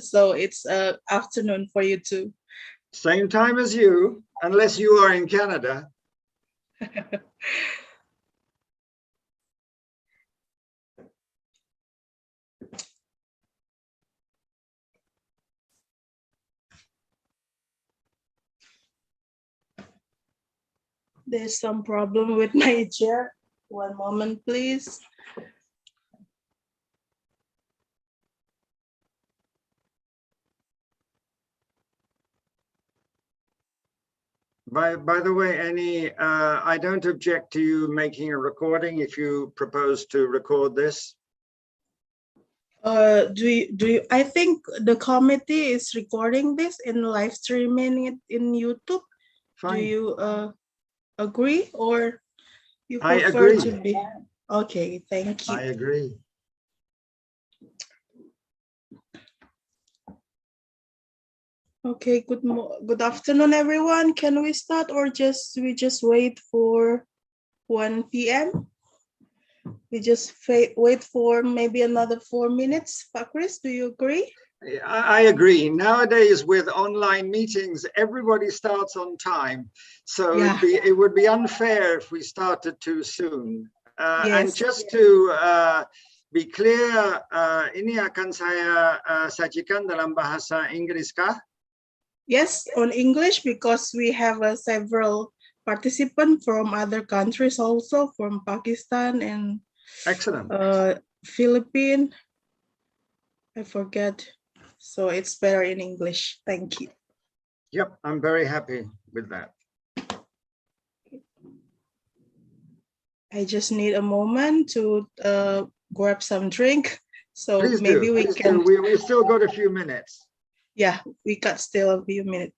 so it's afternoon for you too. Same time as you, unless you are in Canada. There's some problem with my chair. One moment, please. By the way, Annie, I don't object to you making a recording if you propose to record this. Do you I think the committee is recording this and live streaming it in YouTube. Fine. Do you agree, or you I prefer agree. to be? Okay, thank you. I agree. Okay, good afternoon, everyone. Can we start, or we just wait for 1 p.m.? We just wait for maybe another 4 minutes. Pak Chris, do you agree? I agree. Nowadays, with online meetings, everybody starts on time. So Yeah. it would be unfair if we started too soon. Yes. And just to be clear, ini akan saya sajikan dalam bahasa Inggris kah? Yes, on English, because we have several participants from other countries also, from Pakistan and Excellent. Philippines. I forget. So it's better in English. Thank you. Yep, I'm very happy with that. I just need a moment to grab some drink. So Please maybe do. we Please can. do. We still got a few minutes. Yeah, we got still a few minutes.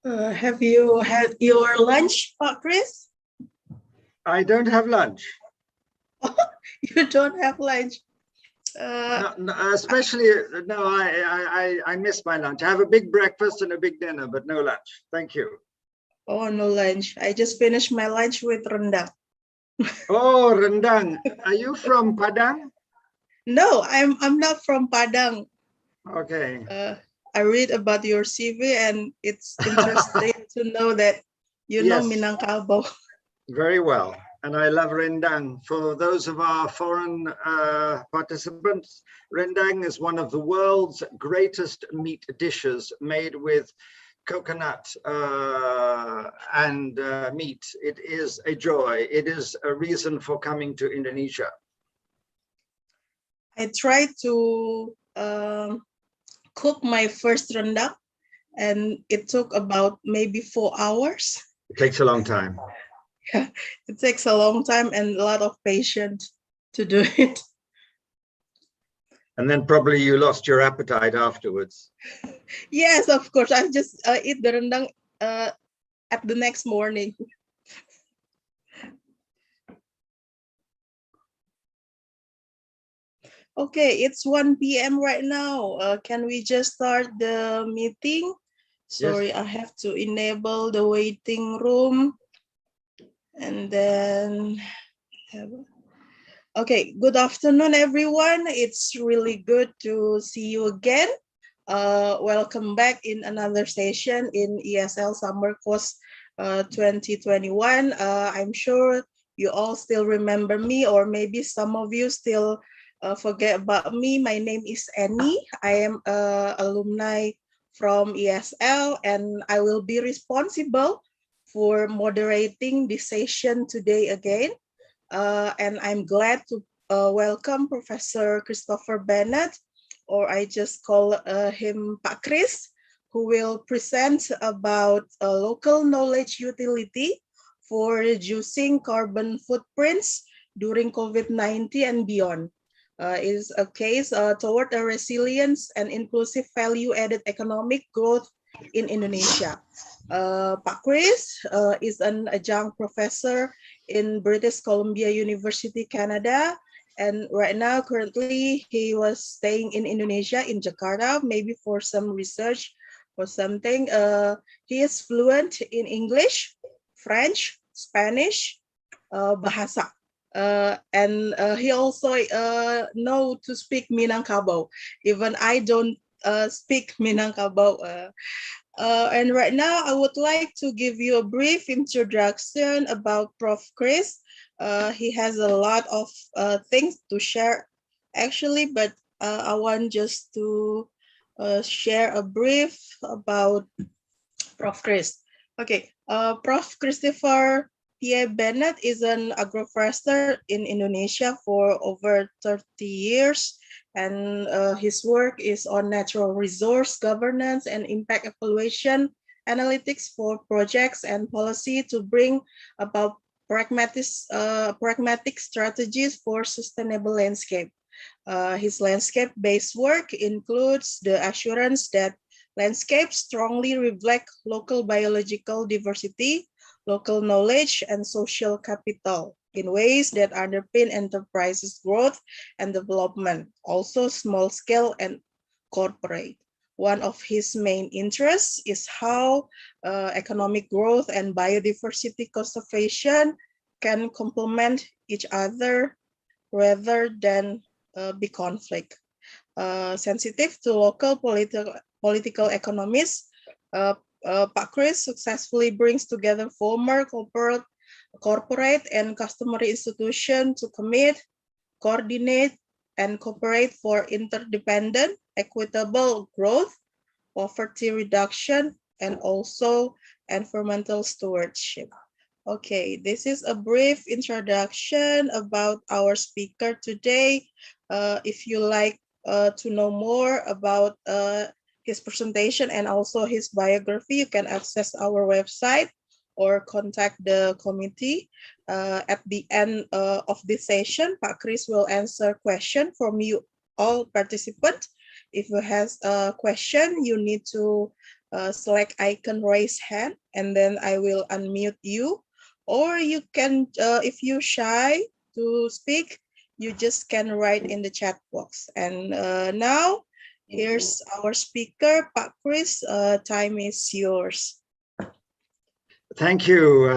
Have you had your lunch, Pak Chris? I don't have lunch. You don't have lunch. Especially no, I miss my lunch. I have a big breakfast and a big dinner, but no lunch. Thank you. Oh, no lunch. I just finished my lunch with rendang. Oh, rendang. Are you from Padang? No, I'm not from Padang. Okay. I read about your CV and it's interesting to know that you know Minangkabau. Very well. And I love rendang. For those of our foreign participants, rendang is one of the world's greatest meat dishes, made with coconut and meat. It is a joy. It is a reason for coming to Indonesia. I tried to cook my first rendang, and it took about maybe 4 hours. It takes a long time. Yeah, it takes a long time and a lot of patience to do it. And then probably you lost your appetite afterwards. Yes, of course. I just eat the rendang at the next morning. Okay, it's 1 p.m. right now. Can we just start the meeting? Sorry, I have to enable the waiting room. And then, okay, good afternoon, everyone. It's really good to see you again. Welcome back in another session in ESL Summer Course 2021. I'm sure you all still remember me, or maybe some of you still forget about me. My name is Annie. I am an alumni from ESL, and I will be responsible for moderating this session today again. And I'm glad to welcome Professor Christopher Bennet, or I just call him Pak Chris, who will present about local knowledge utility for reducing carbon footprints during COVID-19 and beyond. Is a case toward a resilience and inclusive value-added economic growth in Indonesia. Pak Chris is an adjunct professor in British Columbia University, Canada. And right now, currently, he was staying in Indonesia, in Jakarta, maybe for some research or something. He is fluent in English, French, Spanish, Bahasa. And he also know to speak Minangkabau. Even I don't speak Minangkabau. And right now, I would like to give you a brief introduction about Prof. Chris. He has a lot of things to share, actually, but I want just to share a brief about Prof. Chris. Okay, Prof. Christopher Bennet is an agroforester in Indonesia for over 30 years, and his work is on natural resource governance and impact evaluation analytics for projects and policy to bring about pragmatic strategies for sustainable landscape. His landscape-based work includes the assurance that landscapes strongly reflect local biological diversity, local knowledge, and social capital in ways that underpin enterprises' growth and development, also small scale and corporate. One of his main interests is how economic growth and biodiversity conservation can complement each other rather than be conflict. Sensitive to local political economists, Pak Chris successfully brings together former corporate and customary institutions to commit, coordinate, and cooperate for interdependent, equitable growth, poverty reduction, and also environmental stewardship. Okay, this is a brief introduction about our speaker today. If you like to know more about his presentation and also his biography, you can access our website or contact the committee. At the end of this session, Pak Chris will answer questions from you all participants. If you have a question, you need to select icon raise hand, and then I will unmute you. Or you can, if you're shy to speak, you just can write in the chat box. And now, here's our speaker, Pak Chris. Time is yours. Thank you,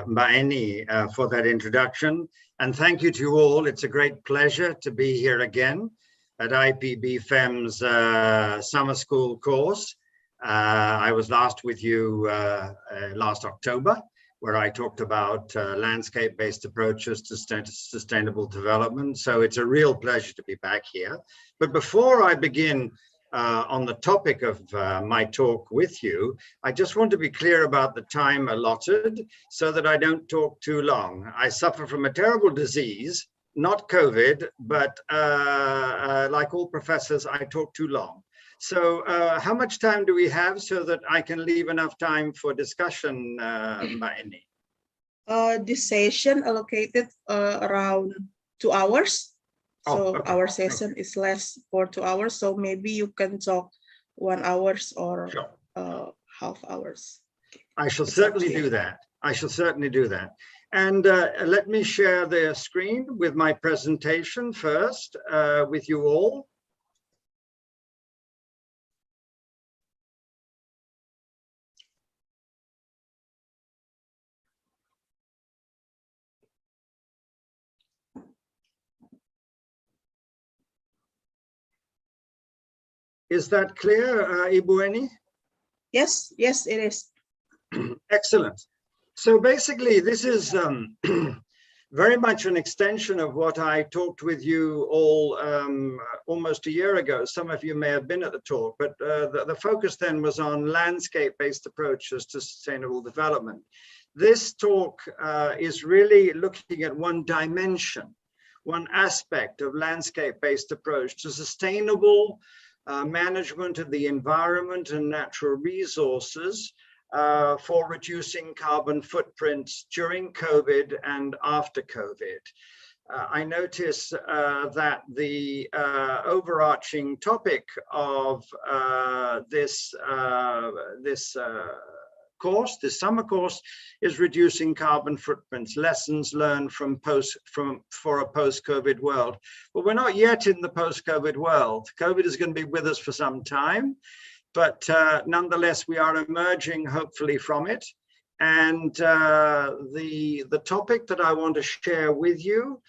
Mbak Eni, for that introduction. And thank you to you all. It's a great pleasure to be here again at IPB FEM's summer school course. I was last with you last October, where I talked about landscape-based approaches to sustainable development. So it's a real pleasure to be back here. But before I begin on the topic of my talk with you, I just want to be clear about the time allotted so that I don't talk too long. I suffer from a terrible disease, not COVID, but like all professors, I talk too long. So how much time do we have so that I can leave enough time for discussion, Mbak Eni? This session allocated around 2 hours. So okay. Our session is less for 2 hours. So maybe you can talk 1 hour or Sure. half hours. I shall certainly do that. I shall certainly do that. And let me share the screen with my presentation first with you all. Is that clear, Ibu Eni? Yes, yes, it is. Excellent. So basically, this is very much an extension of what I talked with you all almost a year ago. Some of you may have been at the talk, but the focus then was on landscape-based approaches to sustainable development. This talk is really looking at one dimension, one aspect of landscape-based approach to sustainable management of the environment and natural resources for reducing carbon footprints during COVID and after COVID. I notice that the overarching topic of this summer course is reducing carbon footprints, lessons learned for a post-COVID world. But we're not yet in the post-COVID world. COVID is going to be with us for some time, but nonetheless, we are emerging hopefully from it. And the topic that I want to share with you,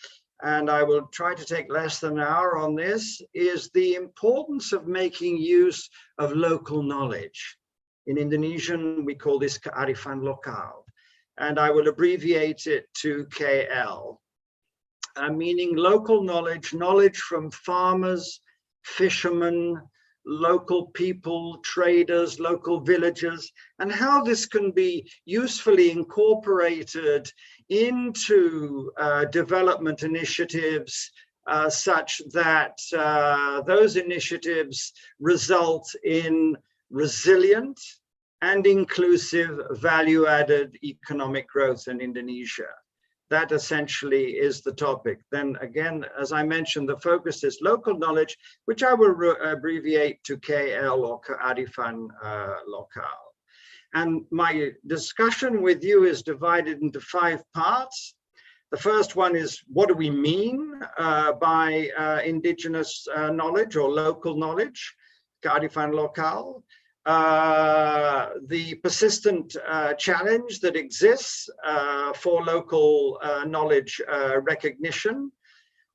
and I will try to take less than an hour on this, is the importance of making use of local knowledge. In Indonesian, we call this kearifan lokal, and I will abbreviate it to KL, meaning local knowledge, knowledge from farmers, fishermen, local people, traders, local villagers, and how this can be usefully incorporated into development initiatives such that those initiatives result in resilient and inclusive value-added economic growth in Indonesia. That essentially is the topic. Then again, as I mentioned, the focus is local knowledge, which I will abbreviate to KL or Kearifan Lokal. And my discussion with you is divided into 5 parts. The first one is, what do we mean by indigenous knowledge or local knowledge, Kearifan Lokal? The persistent challenge that exists for local knowledge recognition.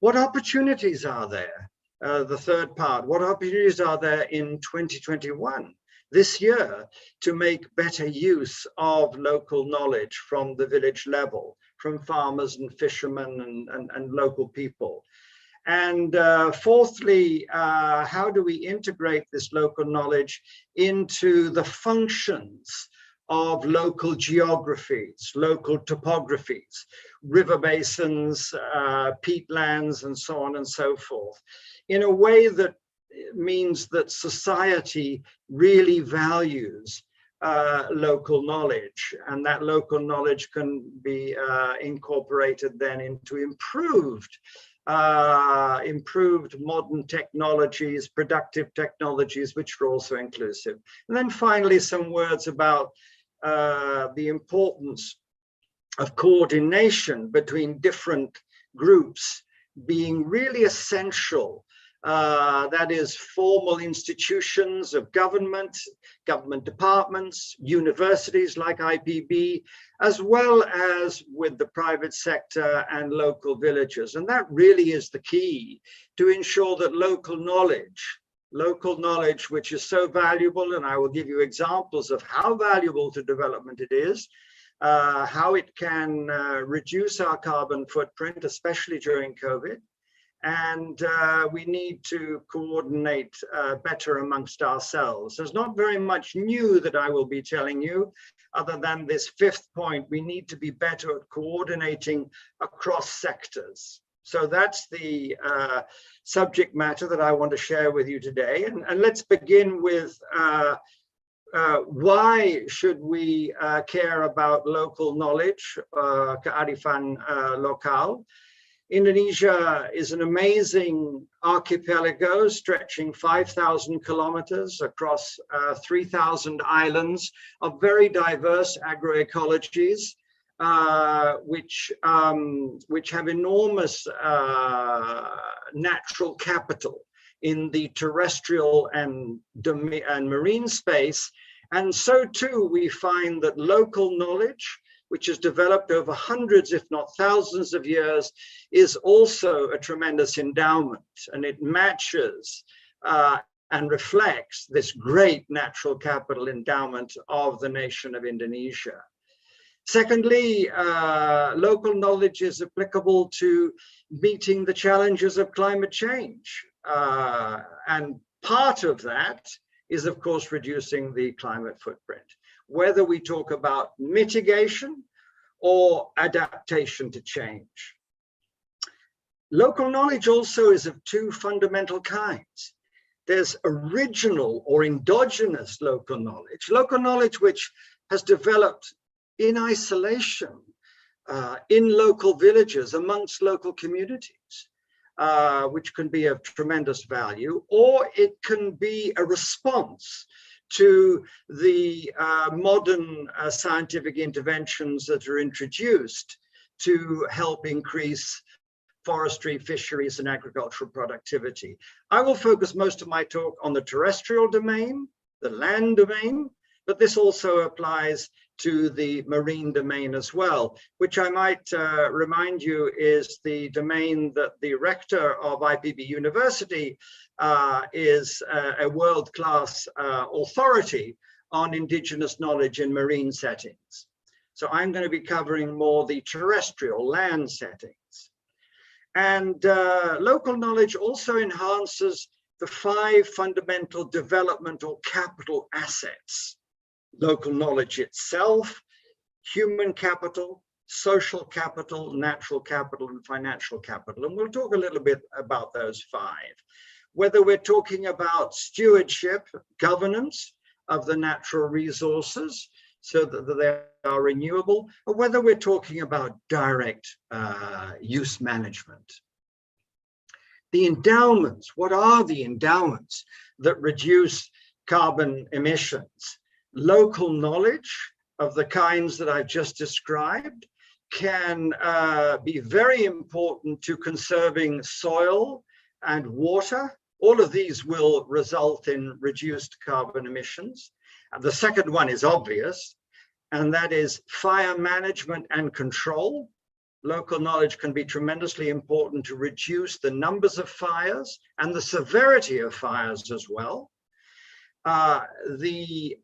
What opportunities are there? The third part, what opportunities are there in 2021, this year, to make better use of local knowledge from the village level, from farmers and fishermen and local people? And fourthly, how do we integrate this local knowledge into the functions of local geographies, local topographies, river basins, peatlands, and so on and so forth, in a way that means that society really values local knowledge, and that local knowledge can be incorporated then into improved modern technologies, productive technologies, which are also inclusive. And then finally, some words about the importance of coordination between different groups being really essential. That is, formal institutions of government, government departments, universities like IPB, as well as with the private sector and local villages. And that really is the key to ensure that local knowledge, which is so valuable, and I will give you examples of how valuable to development it is, how it can reduce our carbon footprint, especially during COVID. And we need to coordinate better amongst ourselves. There's not very much new that I will be telling you, other than this 5th point: we need to be better at coordinating across sectors. So that's the subject matter that I want to share with you today. And let's begin with why should we care about local knowledge, kearifan lokal? Indonesia is an amazing archipelago stretching 5,000 kilometers across 3,000 islands of very diverse agroecologies, which have enormous natural capital in the terrestrial and marine space. And so too, we find that local knowledge, which has developed over hundreds, if not thousands of years, is also a tremendous endowment, and it matches and reflects this great natural capital endowment of the nation of Indonesia. Secondly, local knowledge is applicable to meeting the challenges of climate change. And part of that is, of course, reducing the climate footprint, whether we talk about mitigation or adaptation to change. Local knowledge also is of two fundamental kinds. There's original or endogenous local knowledge which has developed in isolation, in local villages, amongst local communities, which can be of tremendous value, or it can be a response to the modern scientific interventions that are introduced to help increase forestry, fisheries, and agricultural productivity. I will focus most of my talk on the terrestrial domain, the land domain, but this also applies to the marine domain as well, which I might remind you is the domain that the rector of IPB University is a world-class authority on indigenous knowledge in marine settings. So I'm going to be covering more the terrestrial land settings. And local knowledge also enhances the 5 fundamental developmental capital assets: local knowledge itself, human capital, social capital, natural capital, and financial capital. And we'll talk a little bit about those 5. Whether we're talking about stewardship, governance of the natural resources so that they are renewable, or whether we're talking about direct use management. The endowments, what are the endowments that reduce carbon emissions? Local knowledge of the kinds that I've just described can be very important to conserving soil and water. All of these will result in reduced carbon emissions. And the second one is obvious, and that is fire management and control. Local knowledge can be tremendously important to reduce the numbers of fires and the severity of fires as well. The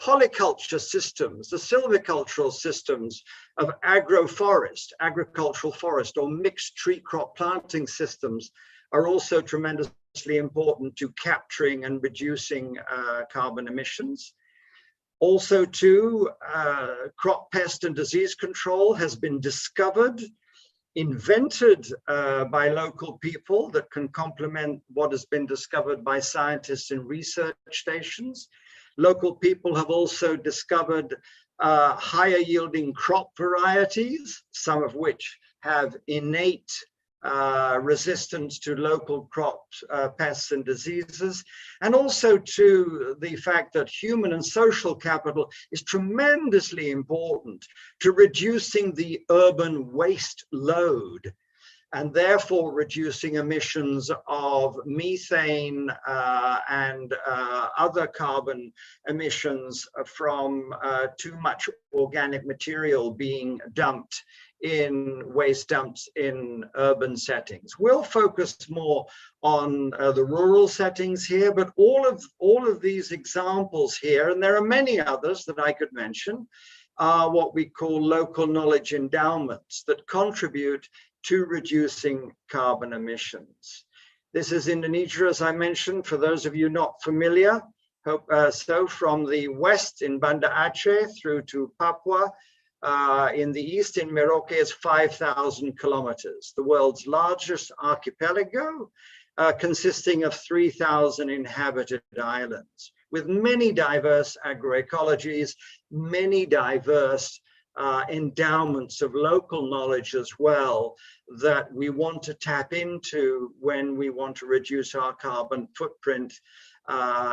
polyculture systems, the silvicultural systems of agricultural forest, or mixed tree crop planting systems are also tremendously important to capturing and reducing carbon emissions. Also too, crop pest and disease control has been discovered, invented by local people that can complement what has been discovered by scientists in research stations. Local people have also discovered higher yielding crop varieties, some of which have innate resistance to local crops, pests and diseases, and also to the fact that human and social capital is tremendously important to reducing the urban waste load, and therefore reducing emissions of methane and other carbon emissions from too much organic material being dumped in waste dumps in urban settings. We'll focus more on the rural settings here, but all of these examples here, and there are many others that I could mention, are what we call local knowledge endowments that contribute to reducing carbon emissions. This is Indonesia, as I mentioned, for those of you not familiar. So from the west in Banda Aceh through to Papua, in the east in Merauke is 5,000 kilometers, the world's largest archipelago, consisting of 3,000 inhabited islands, with many diverse agroecologies, many diverse endowments of local knowledge as well that we want to tap into when we want to reduce our carbon footprint,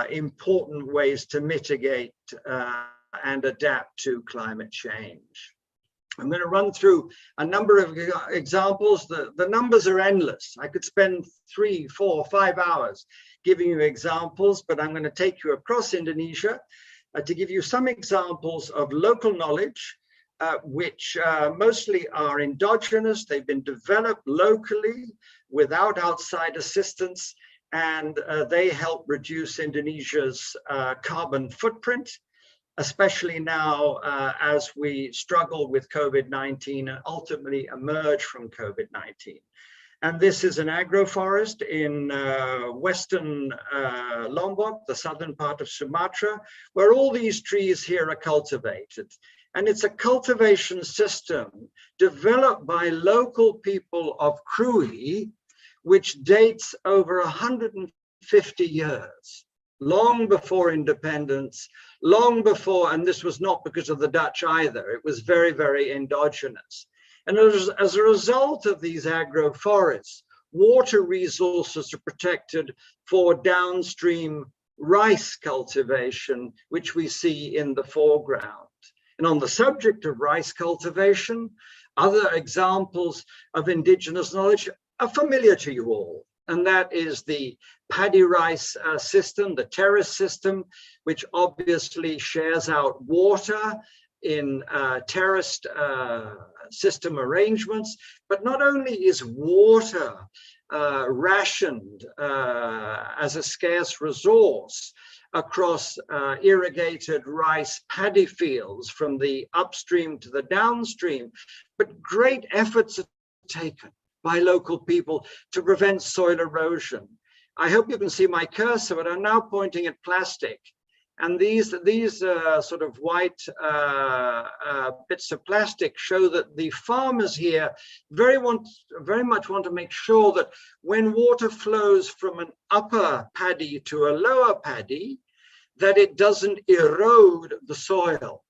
important ways to mitigate and adapt to climate change. I'm going to run through a number of examples. The numbers are endless. I could spend 3, 4, 5 hours giving you examples, but I'm going to take you across Indonesia to give you some examples of local knowledge which mostly are endogenous. They've been developed locally without outside assistance, and they help reduce Indonesia's carbon footprint, especially now as we struggle with COVID-19 and ultimately emerge from COVID-19. And this is an agroforest in western Lombok, the southern part of Sumatra, where all these trees here are cultivated. And it's a cultivation system developed by local people of Krui, which dates over 150 years, long before independence, long before, and this was not because of the Dutch either, it was very, very endogenous. And as a result of these agroforests, water resources are protected for downstream rice cultivation, which we see in the foreground. And on the subject of rice cultivation, other examples of indigenous knowledge are familiar to you all. And that is the paddy rice system, the terrace system, which obviously shares out water in terraced system arrangements. But not only is water rationed as a scarce resource across irrigated rice paddy fields from the upstream to the downstream, but great efforts are taken by local people to prevent soil erosion. I hope you can see my cursor, but I'm now pointing at plastic. And these sort of white bits of plastic show that the farmers here very much want to make sure that when water flows from an upper paddy to a lower paddy, that it doesn't erode the soil.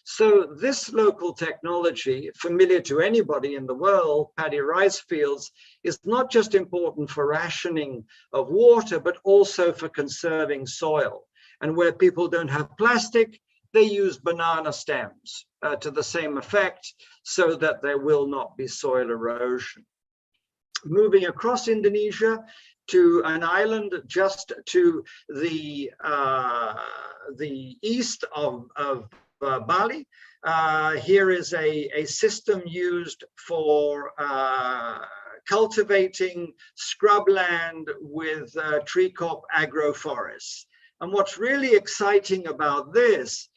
So this local technology, familiar to anybody in the world, paddy rice fields, is not just important for rationing of water, but also for conserving soil. And where people don't have plastic, they use banana stems to the same effect, so that there will not be soil erosion. Moving across Indonesia to an island just to the east of Bali. Here is a system used for cultivating scrubland with tree crop agroforests. And what's really exciting about this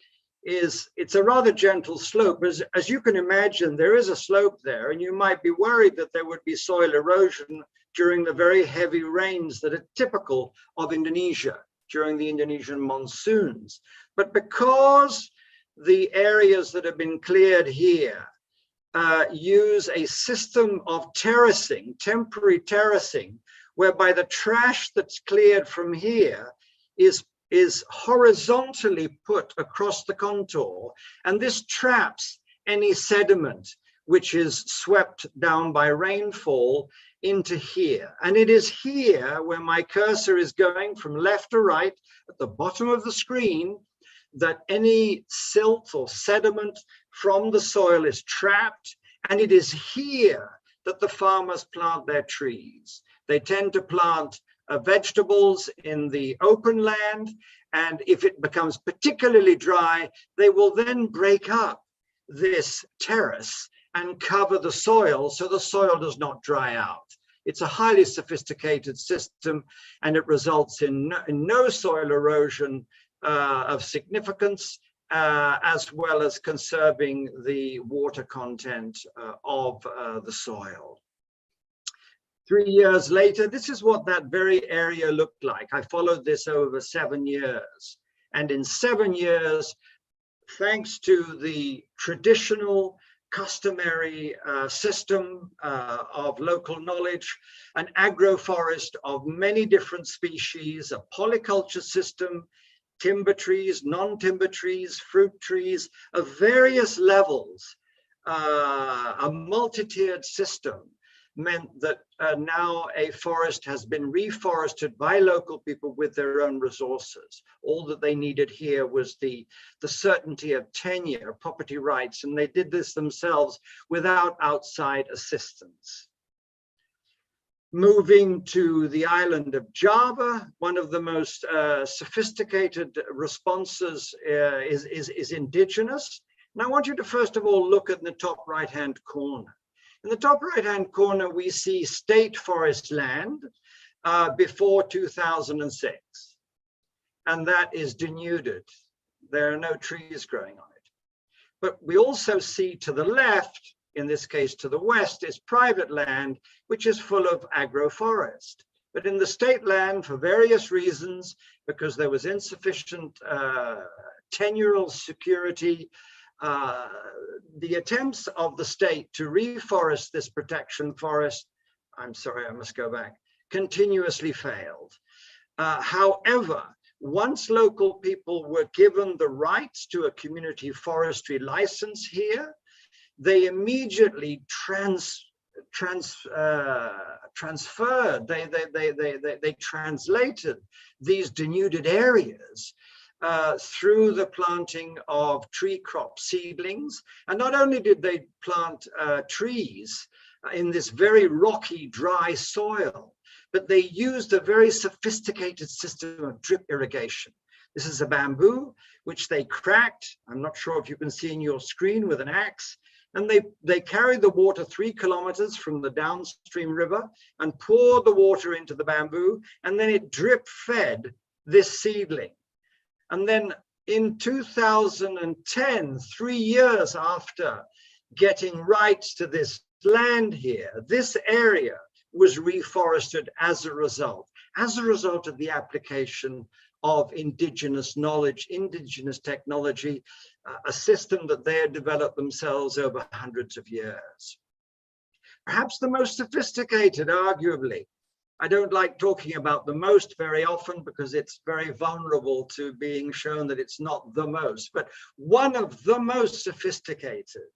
is it's a rather gentle slope. As you can imagine, there is a slope there, and you might be worried that there would be soil erosion during the very heavy rains that are typical of Indonesia during the Indonesian monsoons. But because the areas that have been cleared here use a system of terracing, temporary terracing, whereby the trash that's cleared from here is horizontally put across the contour, and this traps any sediment which is swept down by rainfall into here. And it is here where my cursor is going from left to right at the bottom of the screen, that any silt or sediment from the soil is trapped, and it is here that the farmers plant their trees. They tend to plant vegetables in the open land, and if it becomes particularly dry, they will then break up this terrace and cover the soil so the soil does not dry out. It's a highly sophisticated system, and it results in no soil erosion of significance, as well as conserving the water content of the soil. 3 years later, this is what that very area looked like. I followed this over 7 years. And in 7 years, thanks to the traditional, customary system of local knowledge, an agroforest of many different species, a polyculture system, timber trees, non-timber trees, fruit trees of various levels, a multi-tiered system, meant that now a forest has been reforested by local people with their own resources. All that they needed here was the certainty of tenure, property rights, and they did this themselves without outside assistance. Moving to the island of Java, one of the most sophisticated responses is indigenous. And I want you to first of all look at the top right-hand corner. In the top right-hand corner, we see state forest land before 2006. And that is denuded. There are no trees growing on it. But we also see to the left, in this case to the west, is private land, which is full of agroforest. But in the state land, for various reasons, because there was insufficient tenurial security, the attempts of the state to reforest this protection forest, I'm sorry, I must go back, continuously failed. However, once local people were given the rights to a community forestry license here, they immediately translated these denuded areas through the planting of tree crop seedlings. And not only did they plant trees in this very rocky, dry soil, but they used a very sophisticated system of drip irrigation. This is a bamboo, which they cracked. I'm not sure if you can see in your screen with an axe. And they carried the water 3 kilometers from the downstream river and poured the water into the bamboo, and then it drip fed this seedling. And then in 2010, 3 years after getting rights to this land here, this area was reforested as a result of the application of indigenous knowledge, indigenous technology, a system that they had developed themselves over hundreds of years. Perhaps the most sophisticated, arguably. I don't like talking about the most very often because it's very vulnerable to being shown that it's not the most, but one of the most sophisticated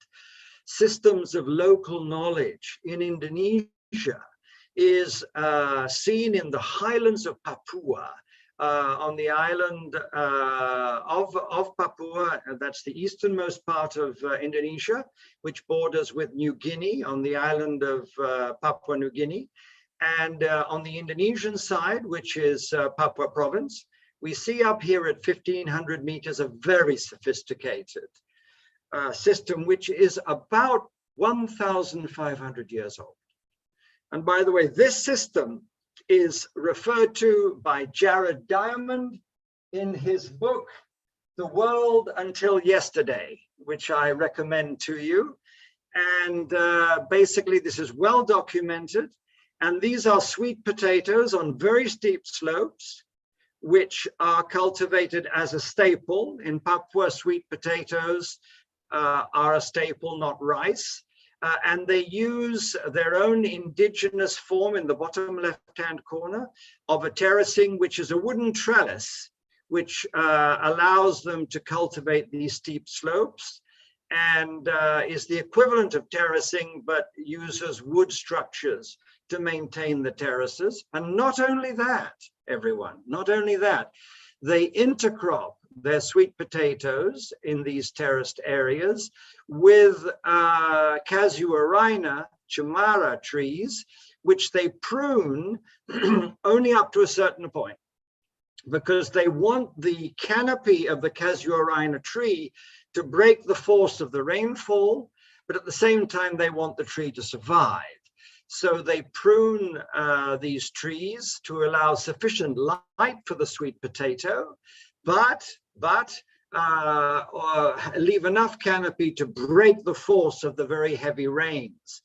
systems of local knowledge in Indonesia is seen in the highlands of Papua, on the island of Papua. That's the easternmost part of Indonesia, which borders with New Guinea, on the island of Papua New Guinea. And on the Indonesian side, which is Papua province, we see up here at 1,500 meters a very sophisticated system, which is about 1,500 years old. And by the way, this system is referred to by Jared Diamond in his book, The World Until Yesterday, which I recommend to you. And basically, this is well documented. And these are sweet potatoes on very steep slopes, which are cultivated as a staple. In Papua, sweet potatoes are a staple, not rice. And they use their own indigenous form in the bottom left-hand corner of a terracing, which is a wooden trellis, which allows them to cultivate these steep slopes, and is the equivalent of terracing, but uses wood structures to maintain the terraces. And not only that, everyone, not only that, they intercrop their sweet potatoes in these terraced areas with casuarina, chumara trees, which they prune only up to a certain point, because they want the canopy of the casuarina tree to break the force of the rainfall, but at the same time they want the tree to survive. So they prune these trees to allow sufficient light for the sweet potato, but leave enough canopy to break the force of the very heavy rains.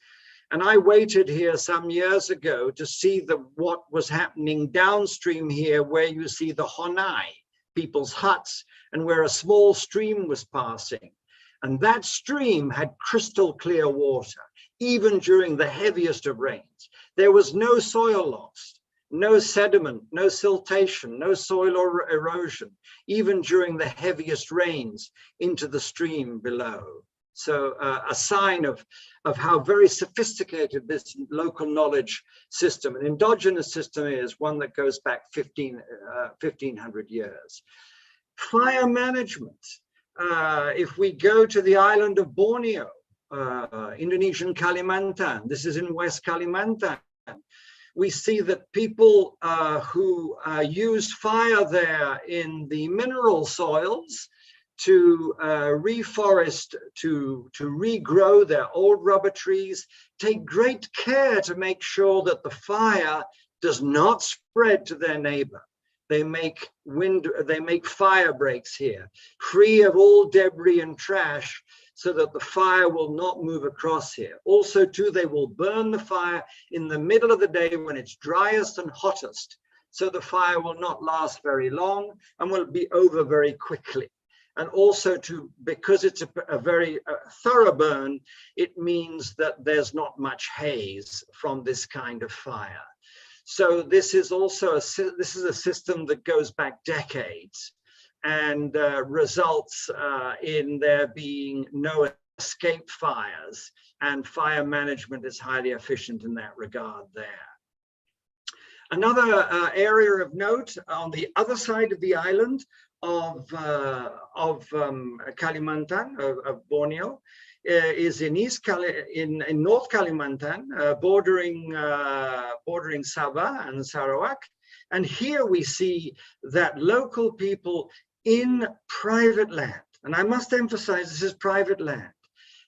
And I waited here some years ago to see what was happening downstream here, where you see the honai, people's huts, and where a small stream was passing. And that stream had crystal clear water, even during the heaviest of rains. There was no soil loss, no sediment, no siltation, no soil or erosion, even during the heaviest rains into the stream below. So a sign of how very sophisticated this local knowledge system, an endogenous system, is, one that goes back 1,500 years. Fire management. If we go to the island of Borneo, Indonesian Kalimantan, this is in West Kalimantan, we see that people who use fire there in the mineral soils to reforest, to regrow their old rubber trees, take great care to make sure that the fire does not spread to their neighbor. They make fire breaks here, free of all debris and trash, so that the fire will not move across here. Also, too, they will burn the fire in the middle of the day when it's driest and hottest, so the fire will not last very long and will be over very quickly. And also, because it's a very thorough burn, it means that there's not much haze from this kind of fire. So this is also a system that goes back decades and results in there being no escape fires, and fire management is highly efficient in that regard there. Another area of note on the other side of the island of Kalimantan, of Borneo, is in North Kalimantan, bordering Sabah and Sarawak. And here we see that local people in private land, and I must emphasize this is private land,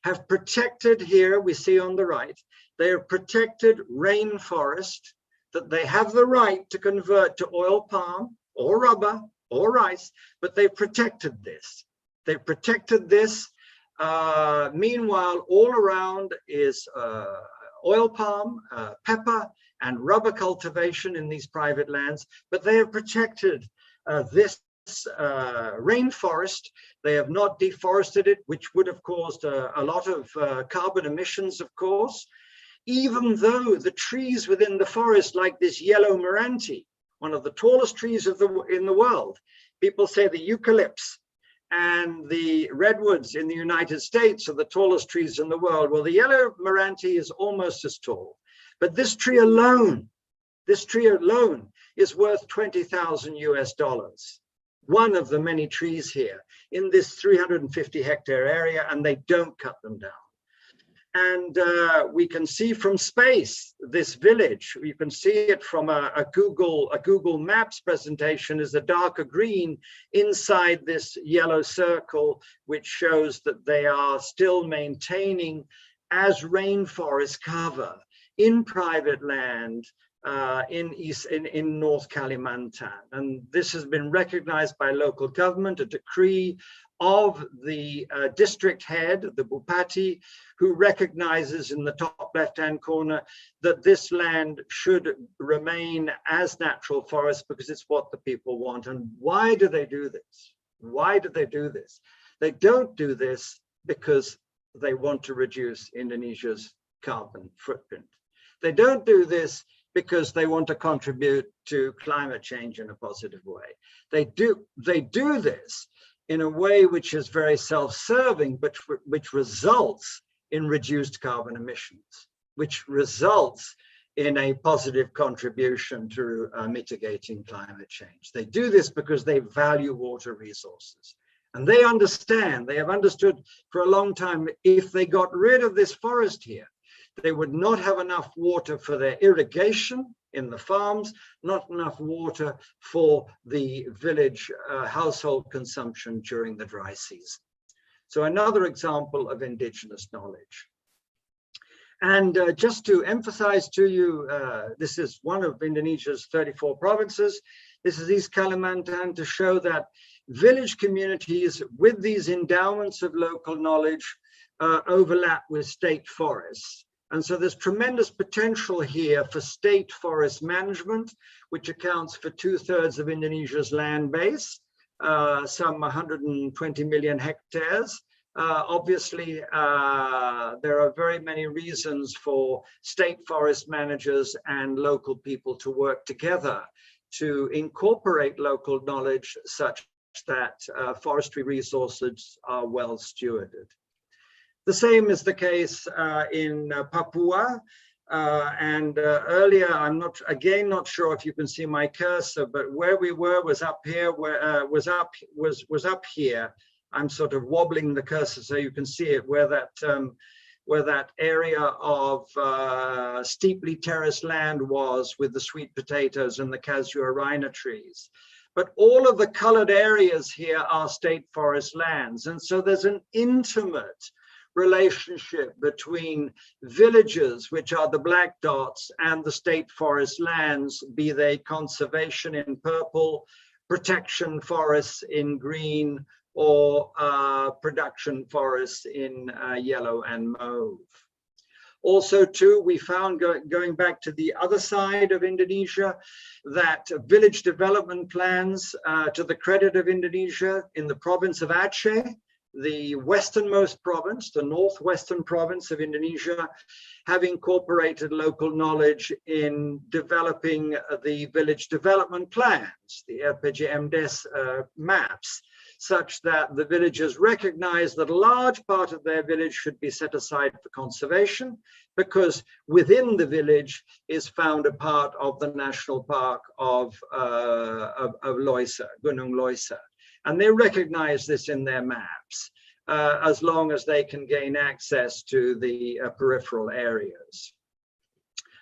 have protected, here we see on the right, they have protected rainforest that they have the right to convert to oil palm or rubber or rice, but they've protected this. They've protected this. Meanwhile, all around is oil palm, pepper, and rubber cultivation in these private lands, but they have protected this rainforest. They have not deforested it, which would have caused a lot of carbon emissions, of course, even though the trees within the forest, like this yellow Meranti, one of the tallest trees in the world, people say the eucalypts and the redwoods in the United States are the tallest trees in the world. Well, the yellow Meranti is almost as tall, but this tree alone is worth $20,000 US. One of the many trees here in this 350 hectare area, and they don't cut them down. And we can see from space this village. You can see it from a Google Maps presentation as a darker green inside this yellow circle, which shows that they are still maintaining as rainforest cover in private land in North Kalimantan. And this has been recognized by local government, a decree of the district head, the Bupati, who recognizes in the top left-hand corner that this land should remain as natural forest because it's what the people want. And why do they do this? Why do they do this? They don't do this because they want to reduce Indonesia's carbon footprint. They don't do this because they want to contribute to climate change in a positive way. They do this in a way which is very self-serving, but which results in reduced carbon emissions, which results in a positive contribution to mitigating climate change. They do this because they value water resources. And they understand, they have understood for a long time, if they got rid of this forest here, they would not have enough water for their irrigation in the farms, not enough water for the village household consumption during the dry season. So another example of indigenous knowledge. And just to emphasize to you, this is one of Indonesia's 34 provinces. This is East Kalimantan, to show that village communities with these endowments of local knowledge overlap with state forests. And so there's tremendous potential here for state forest management, which accounts for 2/3 of Indonesia's land base, some 120 million hectares. Obviously, there are very many reasons for state forest managers and local people to work together to incorporate local knowledge such that forestry resources are well stewarded. The same is the case in Papua. Earlier, I'm not sure if you can see my cursor, but where we were was up here, was up here. I'm sort of wobbling the cursor so you can see it, where that area of steeply terraced land was with the sweet potatoes and the casuarina trees. but all of the colored areas here are state forest lands. And so there's an intimate relationship between villages, which are the black dots, and the state forest lands, be they conservation in purple, protection forests in green, or production forests in yellow and mauve. Also, too, we found, going back to the other side of Indonesia, that village development plans, to the credit of Indonesia, in the province of Aceh, the westernmost province, the northwestern province of Indonesia, have incorporated local knowledge in developing the village development plans, the RPJMDes maps, such that the villagers recognize that a large part of their village should be set aside for conservation, because within the village is found a part of the national park of Loisa, Gunung Loisa. And they recognize this in their maps, as long as they can gain access to the peripheral areas.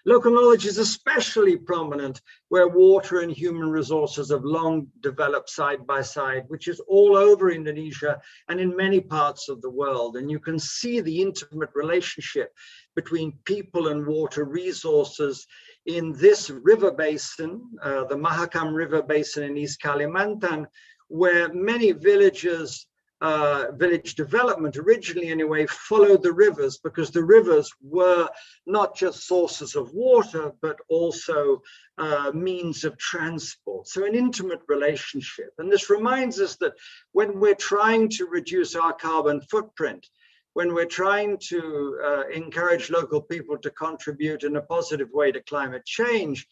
Local knowledge is especially prominent where water and human resources have long developed side by side, which is all over Indonesia and in many parts of the world. And you can see the intimate relationship between people and water resources in this river basin, the Mahakam River Basin in East Kalimantan, where many villages, village development originally anyway, followed the rivers, because the rivers were not just sources of water, but also means of transport. So an intimate relationship. And this reminds us that when we're trying to reduce our carbon footprint, when we're trying to encourage local people to contribute in a positive way to climate change,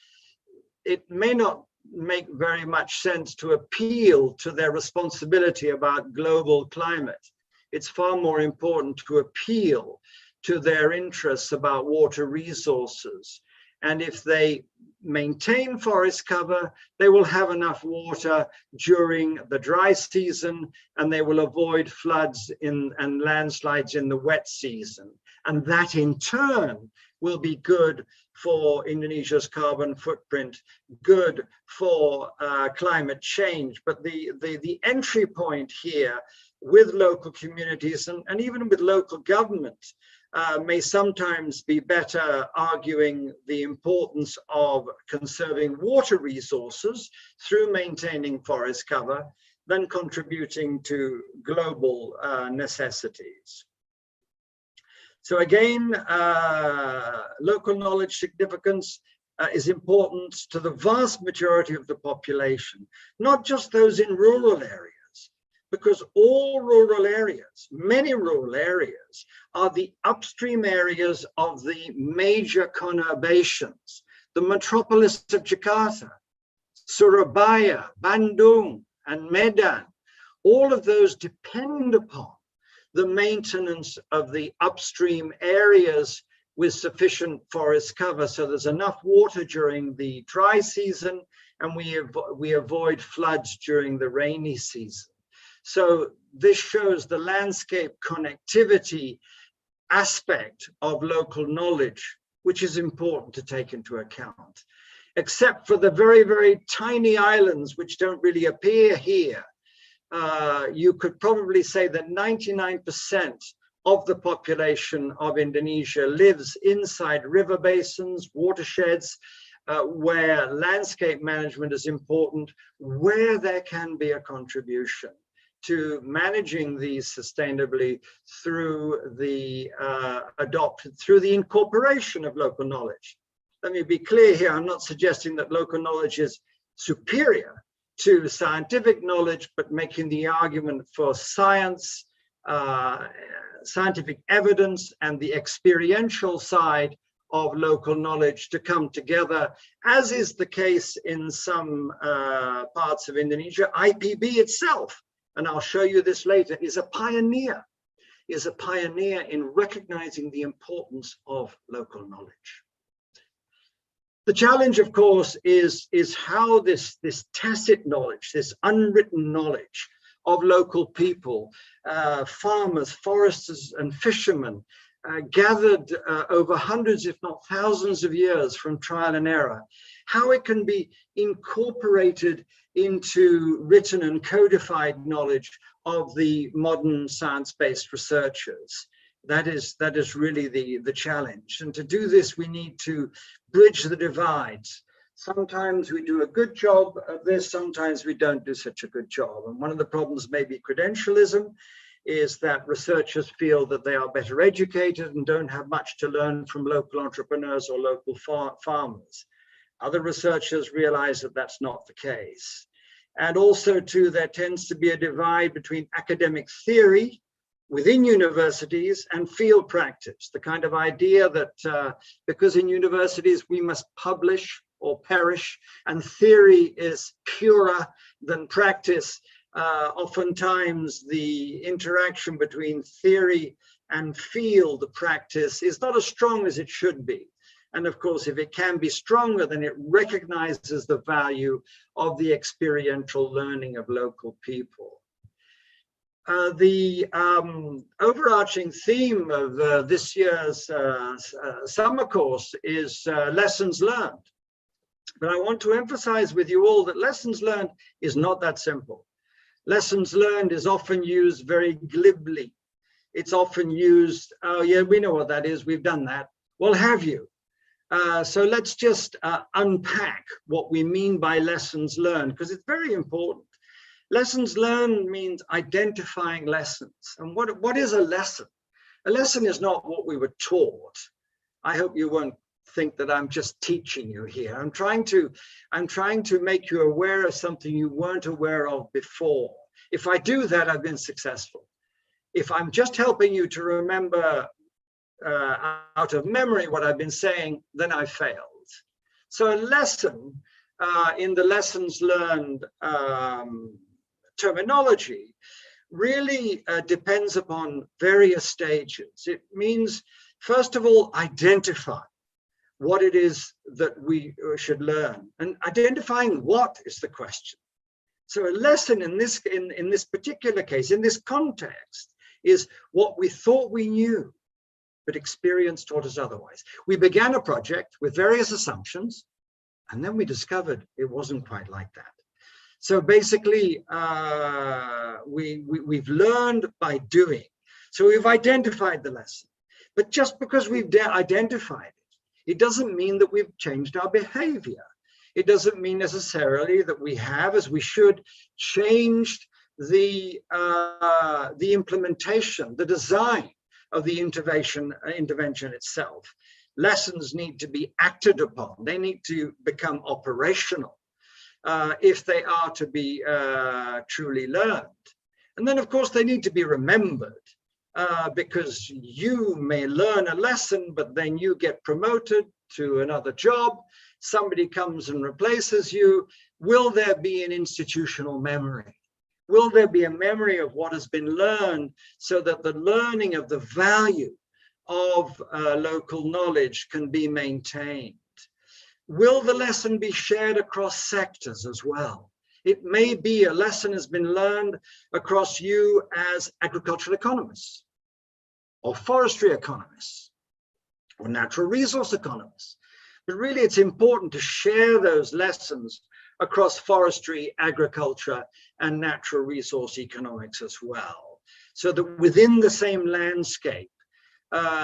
it may not make very much sense to appeal to their responsibility about global climate. It's far more important to appeal to their interests about water resources. And if they maintain forest cover, they will have enough water during the dry season, and they will avoid floods and landslides in the wet season. And that in turn will be good for Indonesia's carbon footprint, good for climate change. But the entry point here with local communities and even with local government may sometimes be better arguing the importance of conserving water resources through maintaining forest cover than contributing to global necessities. So again, local knowledge significance is important to the vast majority of the population, not just those in rural areas, because all rural areas, many rural areas, are the upstream areas of the major conurbations, the metropolis of Jakarta, Surabaya, Bandung, and Medan. All of those depend upon the maintenance of the upstream areas with sufficient forest cover. So there's enough water during the dry season, and we avoid floods during the rainy season. So this shows the landscape connectivity aspect of local knowledge, which is important to take into account. Except for the very, very tiny islands, which don't really appear here, you could probably say that 99% of the population of Indonesia lives inside river basins, watersheds, where landscape management is important, where there can be a contribution to managing these sustainably through the through the incorporation of local knowledge. Let me be clear here, I'm not suggesting that local knowledge is superior to scientific knowledge, but making the argument for science, scientific evidence, and the experiential side of local knowledge to come together, as is the case in some parts of Indonesia. IPB itself, and I'll show you this later, is a pioneer in recognizing the importance of local knowledge. The challenge, of course, is how this tacit knowledge, this unwritten knowledge of local people, farmers, foresters, and fishermen, gathered over hundreds, if not thousands of years from trial and error, how it can be incorporated into written and codified knowledge of the modern science-based researchers. That is really the challenge. And to do this, we need to bridge the divides. Sometimes we do a good job of this, sometimes we don't do such a good job. And one of the problems may be credentialism, is that researchers feel that they are better educated and don't have much to learn from local entrepreneurs or local farmers. Other researchers realize that that's not the case. And also too, there tends to be a divide between academic theory within universities and field practice, the kind of idea that because in universities we must publish or perish, and theory is purer than practice. Oftentimes the interaction between theory and field practice is not as strong as it should be. And of course, if it can be stronger, then it recognizes the value of the experiential learning of local people. The overarching theme of this year's summer course is lessons learned. But I want to emphasize with you all that lessons learned is not that simple. Lessons learned is often used very glibly. It's often used, oh yeah, we know what that is, we've done that. Well, have you? So let's just unpack what we mean by lessons learned, because it's very important. Lessons learned means identifying lessons. And what is a lesson? A lesson is not what we were taught. I hope you won't think that I'm just teaching you here. I'm trying to make you aware of something you weren't aware of before. If I do that, I've been successful. If I'm just helping you to remember out of memory what I've been saying, then I failed. So a lesson in the lessons learned terminology really depends upon various stages. It means, first of all, identify what it is that we should learn, and identifying what is the question. So a lesson in this particular case, in this context, is what we thought we knew, but experience taught us otherwise. We began a project with various assumptions, and then we discovered it wasn't quite like that. So basically, we've learned by doing. So we've identified the lesson, but just because we've identified it, it doesn't mean that we've changed our behavior. It doesn't mean necessarily that we have, as we should, changed the implementation, the design of the intervention itself. Lessons need to be acted upon. They need to become operational if they are to be truly learned. And then, of course, they need to be remembered. Because you may learn a lesson, but then you get promoted to another job, somebody comes and replaces you. Will there be an institutional memory? Will there be a memory of what has been learned, so that the learning of the value of local knowledge can be maintained? Will the lesson be shared across sectors as well? It may be a lesson has been learned across you as agricultural economists, or forestry economists, or natural resource economists. But really, it's important to share those lessons across forestry, agriculture, and natural resource economics as well, so that within the same landscape,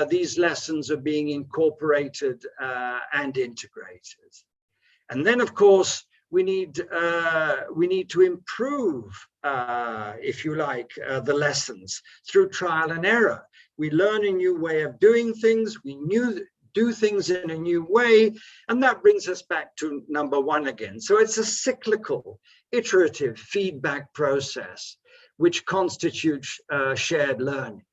these lessons are being incorporated and integrated. And then, of course, we need to improve, if you like, the lessons through trial and error. We learn a new way of doing things. We do things in a new way, and that brings us back to number one again. So it's a cyclical, iterative feedback process which constitutes shared learning.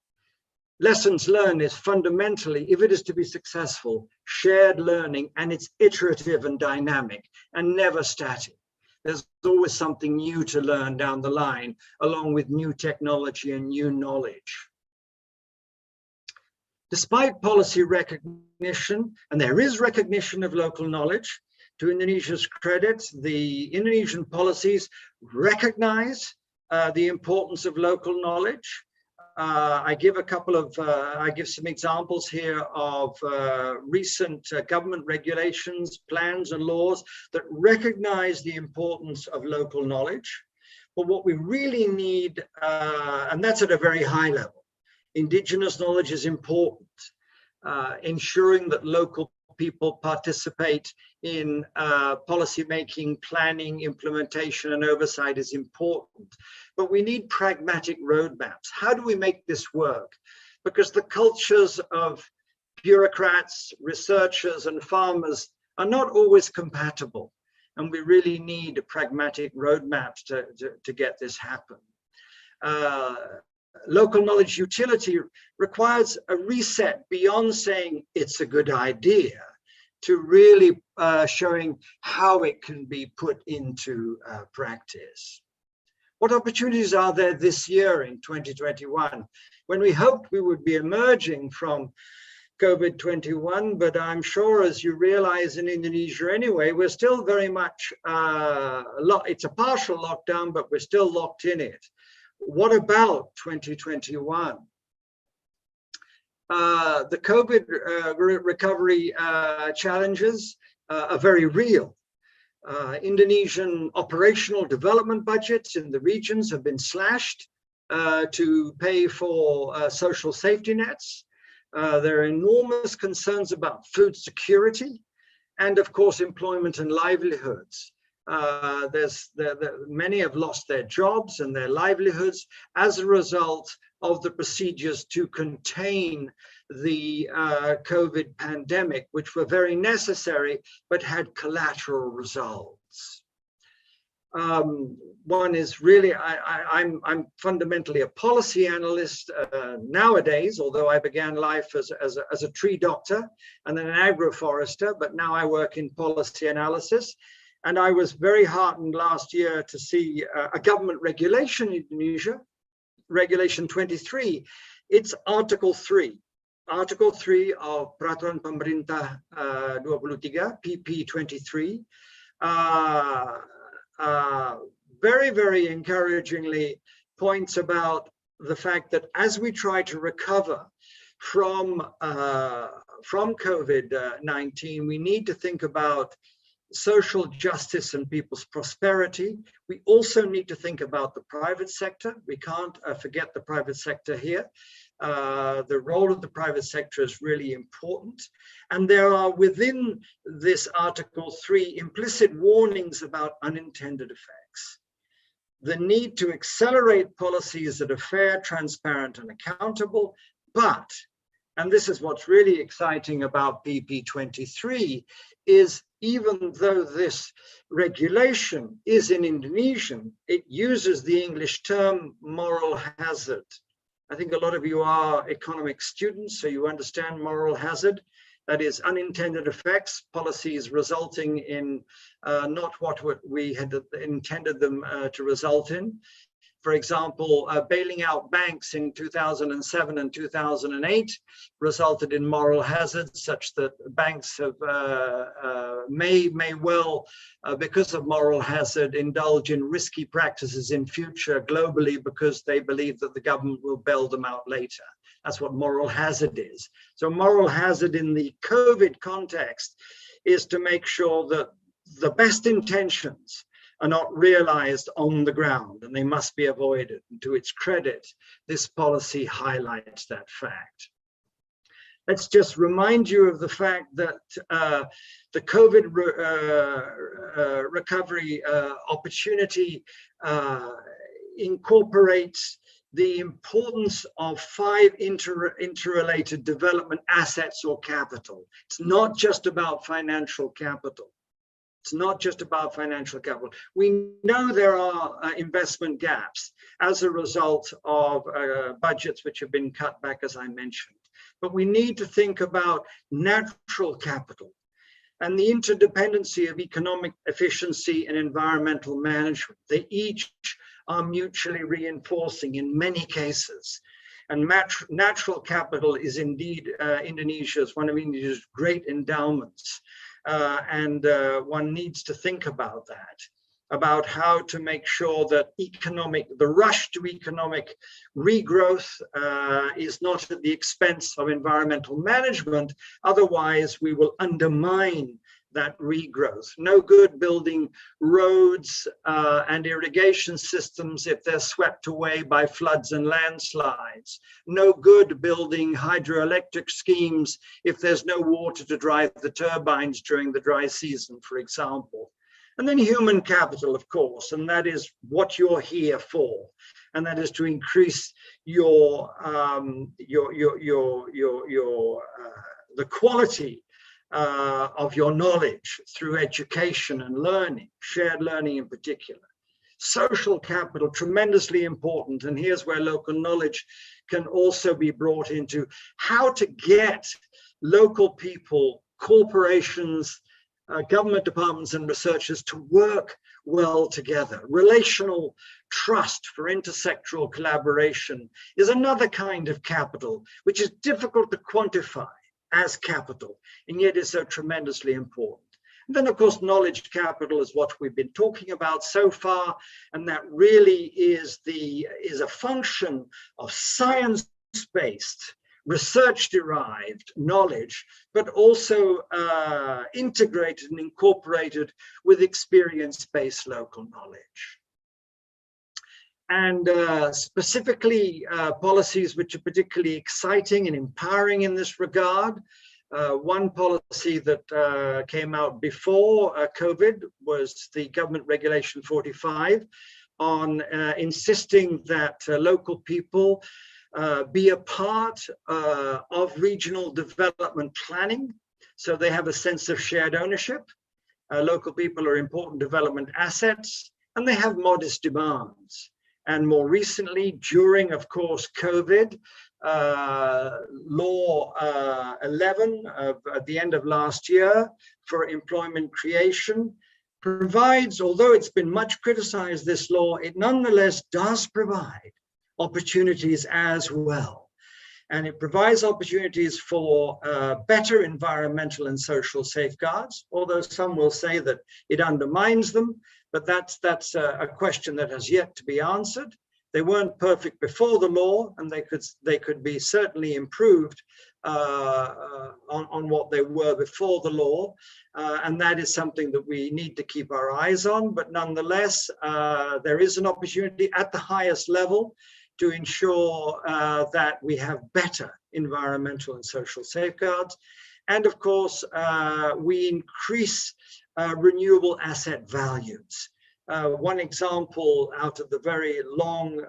Lessons learned is fundamentally, if it is to be successful, shared learning, and it's iterative and dynamic and never static. There's always something new to learn down the line, along with new technology and new knowledge. Despite policy recognition, and there is recognition of local knowledge, to Indonesia's credit, the Indonesian policies recognize the importance of local knowledge. I give some examples here of recent government regulations, plans and laws that recognize the importance of local knowledge. But what we really need, and that's at a very high level, Indigenous knowledge is important. Ensuring that local people participate in policy making, planning, implementation, and oversight is important. But we need pragmatic roadmaps. How do we make this work? Because the cultures of bureaucrats, researchers, and farmers are not always compatible. And we really need a pragmatic roadmaps to get this happen. Local knowledge utility requires a reset beyond saying it's a good idea to really showing how it can be put into practice. What opportunities are there this year in 2021 when we hoped we would be emerging from COVID-21, but I'm sure, as you realize, in Indonesia anyway, we're still very much, it's a partial lockdown, but we're still locked in it. What about 2021? The COVID recovery challenges are very real. Indonesian operational development budgets in the regions have been slashed to pay for social safety nets. There are enormous concerns about food security and, of course, employment and livelihoods. Many have lost their jobs and their livelihoods as a result of the procedures to contain the COVID pandemic, which were very necessary, but had collateral results. One is really, I'm fundamentally a policy analyst nowadays, although I began life as a tree doctor and then an agroforester, but now I work in policy analysis. And I was very heartened last year to see a government regulation in Indonesia, Regulation 23. It's Article 3. Article 3 of Peraturan Pemerintah 23, PP 23. Very, very encouragingly points about the fact that as we try to recover from COVID-19, we need to think about social justice and people's prosperity. We also need to think about the private sector. We can't forget the private sector here. The role of the private sector is really important. And there are within this Article 3 implicit warnings about unintended effects. The need to accelerate policies that are fair, transparent, and accountable, but, and this is what's really exciting about PP 23, is even though this regulation is in Indonesian, it uses the English term moral hazard. I think a lot of you are economic students, so you understand moral hazard. That is unintended effects, policies resulting in not what we had intended them to result in. For example, bailing out banks in 2007 and 2008 resulted in moral hazards such that banks have may well, because of moral hazard, indulge in risky practices in future globally because they believe that the government will bail them out later. That's what moral hazard is. So moral hazard in the COVID context is to make sure that the best intentions are not realized on the ground, and they must be avoided. And to its credit, this policy highlights that fact. Let's just remind you of the fact that the COVID recovery opportunity incorporates the importance of 5 interrelated development assets or capital. It's not just about financial capital. It's not just about financial capital. We know there are investment gaps as a result of budgets which have been cut back, as I mentioned. But we need to think about natural capital and the interdependency of economic efficiency and environmental management. They each are mutually reinforcing in many cases. And natural capital is indeed one of Indonesia's great endowments. And one needs to think about that. about how to make sure that the rush to economic regrowth is not at the expense of environmental management. Otherwise, we will undermine that regrowth. No good building roads and irrigation systems if they're swept away by floods and landslides. No good building hydroelectric schemes if there's no water to drive the turbines during the dry season, for example. And then human capital, of course, and that is what you're here for, and that is to increase the quality of your knowledge through education and learning, shared learning in particular. Social capital, tremendously important, and here's where local knowledge can also be brought into how to get local people, corporations, government departments and researchers to work well together. Relational trust for intersectoral collaboration is another kind of capital, which is difficult to quantify as capital, and yet is so tremendously important. And then, of course, knowledge capital is what we've been talking about so far, and that really is a function of science-based, research-derived knowledge, but also integrated and incorporated with experience-based local knowledge. And specifically policies which are particularly exciting and empowering in this regard. One policy that came out before COVID was the government regulation 45 on insisting that local people be a part of regional development planning, so they have a sense of shared ownership. Local people are important development assets, and they have modest demands. And more recently, during, of course, COVID, Law 11 at the end of last year for employment creation provides, although it's been much criticized, this law, it nonetheless does provide opportunities as well. And it provides opportunities for better environmental and social safeguards, although some will say that it undermines them, but that's a question that has yet to be answered. They weren't perfect before the law, and they could be certainly improved on what they were before the law, and that is something that we need to keep our eyes on. But nonetheless, there is an opportunity at the highest level to ensure that we have better environmental and social safeguards. And of course, we increase renewable asset values. One example out of the very long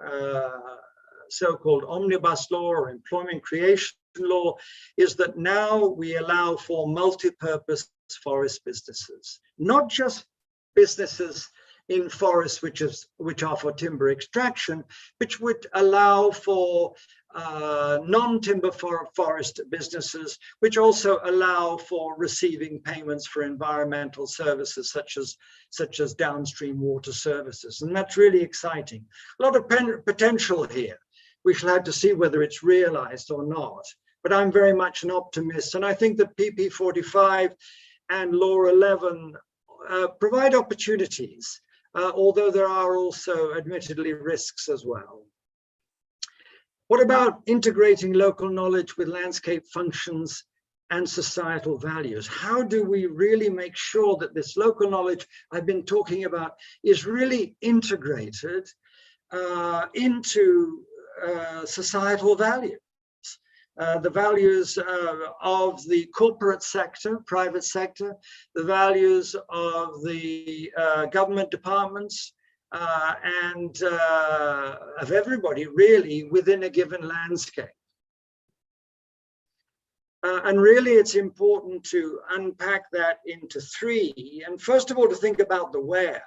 so-called omnibus law or employment creation law is that now we allow for multi-purpose forest businesses, not just businesses in forests which are for timber extraction, which would allow for non-timber forest businesses, which also allow for receiving payments for environmental services such as downstream water services. And that's really exciting. A lot of potential here. We shall have to see whether it's realized or not. But I'm very much an optimist. And I think that PP 45 and Law 11 provide opportunities, although there are also admittedly risks as well. What about integrating local knowledge with landscape functions and societal values? How do we really make sure that this local knowledge I've been talking about is really integrated into societal values? The values of the corporate sector, private sector, the values of the government departments, and of everybody really within a given landscape. And really it's important to unpack that into three. And first of all, to think about the where.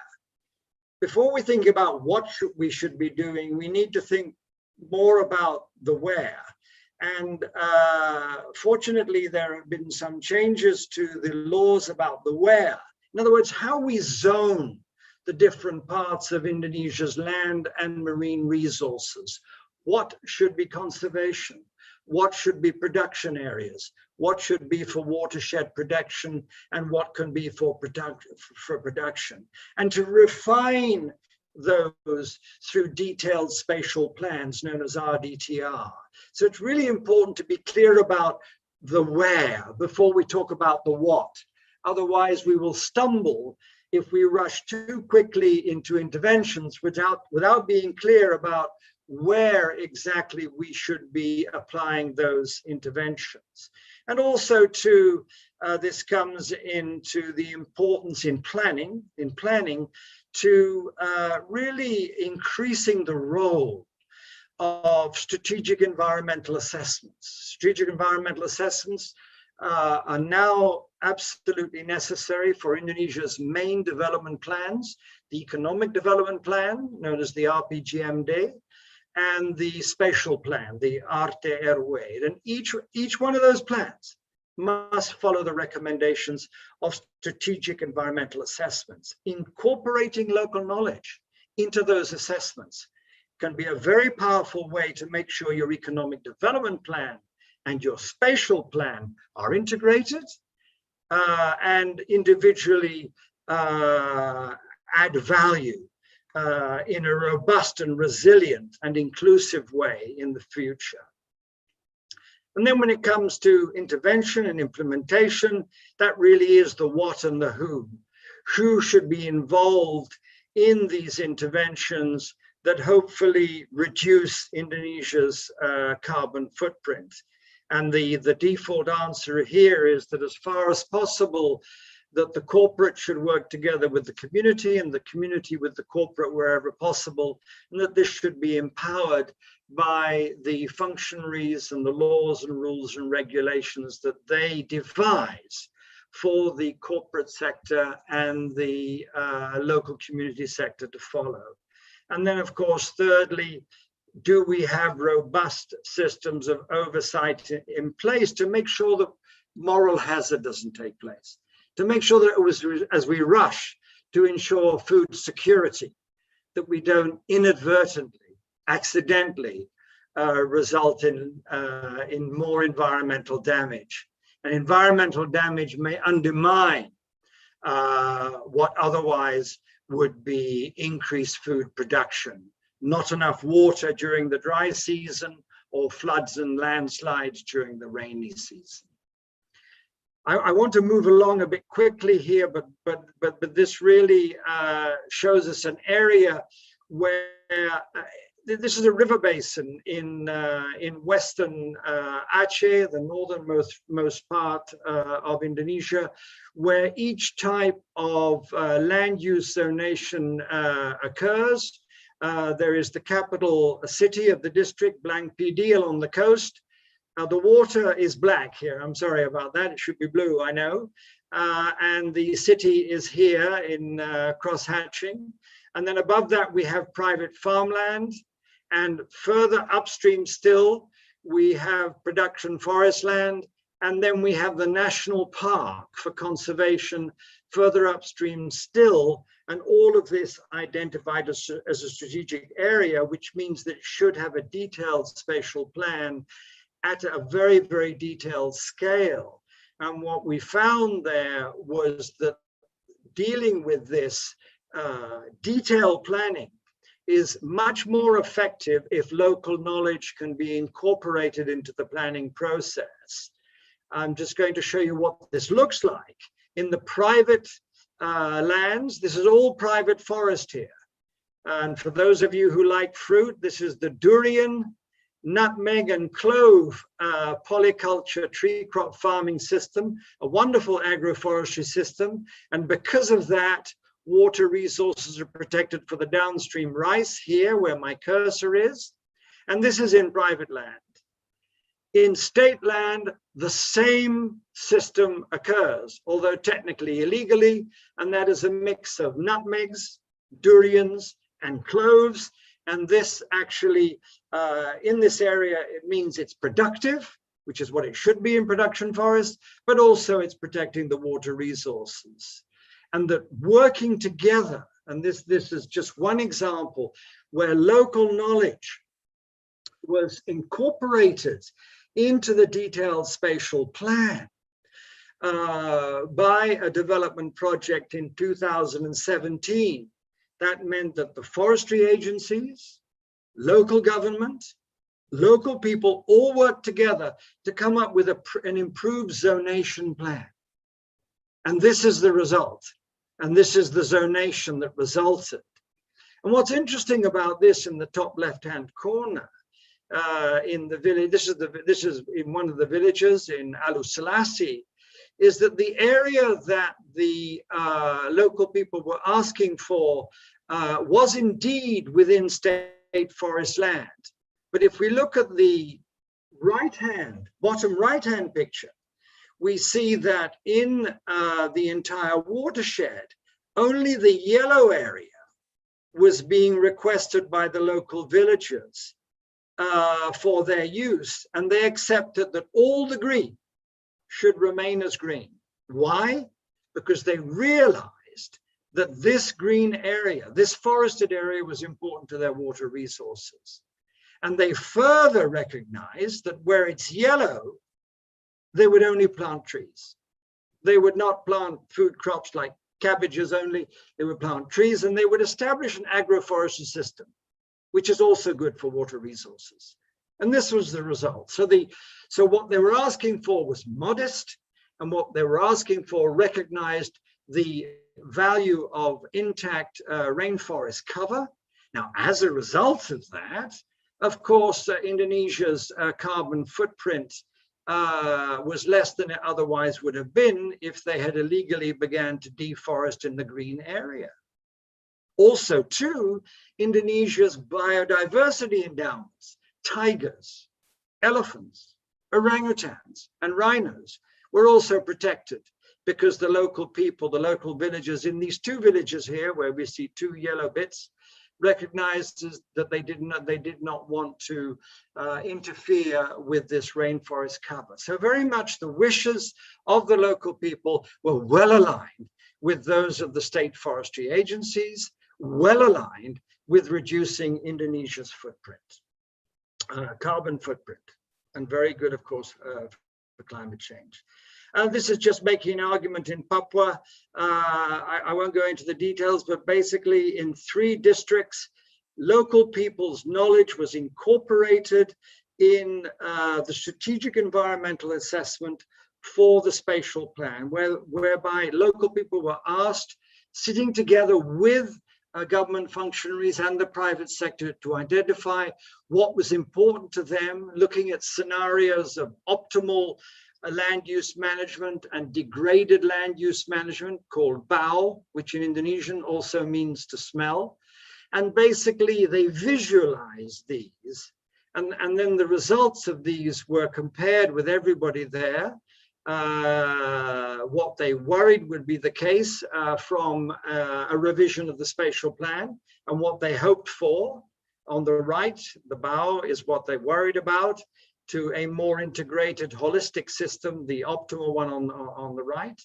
Before we think about what we should be doing, we need to think more about the where. And fortunately, there have been some changes to the laws about the where. In other words, how we zone the different parts of Indonesia's land and marine resources. What should be conservation? What should be production areas? what should be for watershed protection, and what can be for production, and to refine those through detailed spatial plans known as RDTR. So it's really important to be clear about the where before we talk about the what. Otherwise, we will stumble if we rush too quickly into interventions without being clear about where exactly we should be applying those interventions. And also this comes into the importance in planning to really increasing the role of strategic environmental assessments. Strategic environmental assessments are now absolutely necessary for Indonesia's main development plans, the Economic Development Plan, known as the RPGMD, and the Spatial Plan, the RTRW. And each one of those plans must follow the recommendations of strategic environmental assessments. Incorporating local knowledge into those assessments can be a very powerful way to make sure your economic development plan and your spatial plan are integrated and individually add value in a robust and resilient and inclusive way in the future. And then when it comes to intervention and implementation, that really is the what and the who. Who should be involved in these interventions that hopefully reduce Indonesia's carbon footprint? And the default answer here is that as far as possible, that the corporate should work together with the community and the community with the corporate wherever possible, and that this should be empowered by the functionaries and the laws and rules and regulations that they devise for the corporate sector and the local community sector to follow. And then, of course, thirdly, do we have robust systems of oversight in place to make sure that moral hazard doesn't take place? To make sure that it was, as we rush to ensure food security, that we don't inadvertently, accidentally result in more environmental damage. And environmental damage may undermine what otherwise would be increased food production. Not enough water during the dry season, or floods and landslides during the rainy season. I want to move along a bit quickly here, but this really shows us an area where this is a river basin in western Aceh, the northernmost part of Indonesia, where each type of land use zonation occurs. There is the capital city of the district, Blang PD, along the coast. The water is black here. I'm sorry about that. It should be blue, I know. And the city is here in Cross Hatching. And then above that, we have private farmland. And further upstream still, we have production forest land. And then we have the national park for conservation further upstream still. And all of this identified as a strategic area, which means that it should have a detailed spatial plan at a very, very detailed scale. And what we found there was that dealing with this detailed planning is much more effective if local knowledge can be incorporated into the planning process. I'm just going to show you what this looks like. In the private lands, this is all private forest here. And for those of you who like fruit, this is the durian, nutmeg and clove polyculture tree crop farming system, a wonderful agroforestry system. And because of that, water resources are protected for the downstream rice here where my cursor is. And this is in private land. In state land, the same system occurs, although technically illegally, and that is a mix of nutmegs, durians, and cloves. And this actually, in this area, it means it's productive, which is what it should be in production forest, but also it's protecting the water resources. And that working together, and this is just one example where local knowledge was incorporated into the detailed spatial plan by a development project in 2017. That meant that the forestry agencies, local government, local people all worked together to come up with an improved zonation plan. And this is the result. And this is the zonation that resulted. And what's interesting about this in the top left-hand corner, in the village, this is in one of the villages in Alu Selassie, is that the area that the local people were asking for was indeed within state forest land. But if we look at the bottom right-hand picture, we see that in the entire watershed, only the yellow area was being requested by the local villagers for their use, and they accepted that all the green should remain as green. Why? Because they realized that this green area, this forested area, was important to their water resources. And they further recognized that where it's yellow, they would only plant trees. They would not plant food crops like cabbages only. They would plant trees, and they would establish an agroforestry system, which is also good for water resources. And this was the result. So what they were asking for was modest, and what they were asking for recognized the value of intact rainforest cover. Now, as a result of that, of course, Indonesia's carbon footprint was less than it otherwise would have been if they had illegally began to deforest in the green area. Also, too, Indonesia's biodiversity endowments, tigers, elephants, orangutans, and rhinos were also protected because the local people, the local villagers in these two villages here, where we see two yellow bits, recognized that they did not want to interfere with this rainforest cover. So very much the wishes of the local people were well aligned with those of the state forestry agencies, well aligned with reducing Indonesia's footprint, carbon footprint, and very good, of course, for climate change. This is just making an argument in Papua. I won't go into the details, but basically in 3 districts, local people's knowledge was incorporated in the strategic environmental assessment for the spatial plan, whereby local people were asked, sitting together with government functionaries and the private sector, to identify what was important to them, looking at scenarios of optimal land use management and degraded land use management, called bau, which in Indonesian also means to smell. And basically they visualized these, and then the results of these were compared with everybody there. What they worried would be the case from a revision of the spatial plan, and what they hoped for. On the right, the bau is what they worried about, to a more integrated holistic system, the optimal one on the right.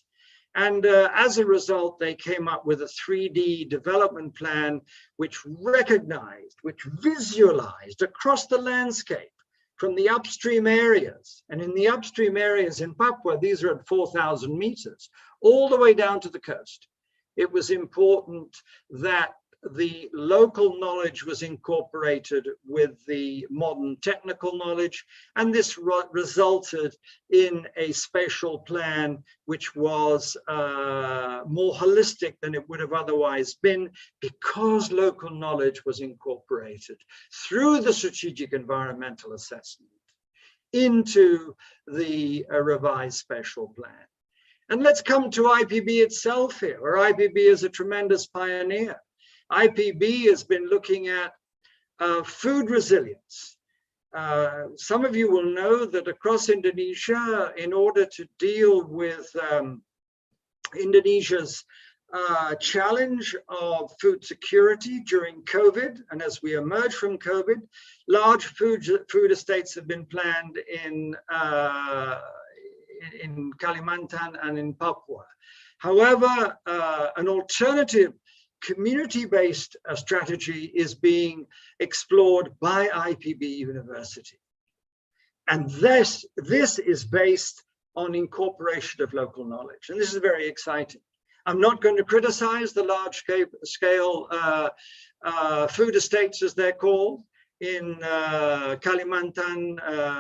And as a result, they came up with a 3D development plan, which recognized, which visualized across the landscape from the upstream areas. And in the upstream areas in Papua, these are at 4,000 meters, all the way down to the coast. It was important that the local knowledge was incorporated with the modern technical knowledge, and this resulted in a spatial plan which was more holistic than it would have otherwise been, because local knowledge was incorporated through the strategic environmental assessment into the revised spatial plan. And let's come to IPB itself here, where IPB is a tremendous pioneer. IPB has been looking at food resilience. Some of you will know that across Indonesia, in order to deal with Indonesia's challenge of food security during COVID, and as we emerge from COVID, large food estates have been planned in Kalimantan and in Papua. However, an alternative community-based strategy is being explored by IPB University. And this is based on incorporation of local knowledge. And this is very exciting. I'm not going to criticize the large scale food estates, as they're called, in Kalimantan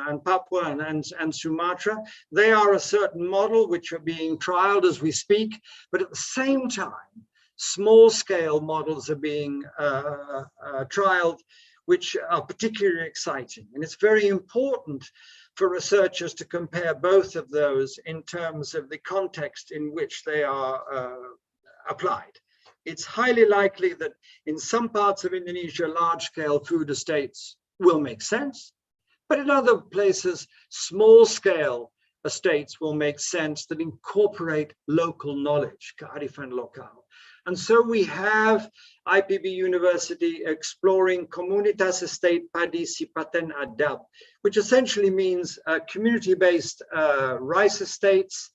and Papua and Sumatra. They are a certain model which are being trialed as we speak, but at the same time, small scale models are being trialed, which are particularly exciting. And it's very important for researchers to compare both of those in terms of the context in which they are applied. It's highly likely that in some parts of Indonesia, large-scale food estates will make sense, but in other places, small-scale estates will make sense that incorporate local knowledge, kearifan lokal. And so we have IPB University exploring Komunitas Estate Padi Sipaten Adab, which essentially means community-based rice estates,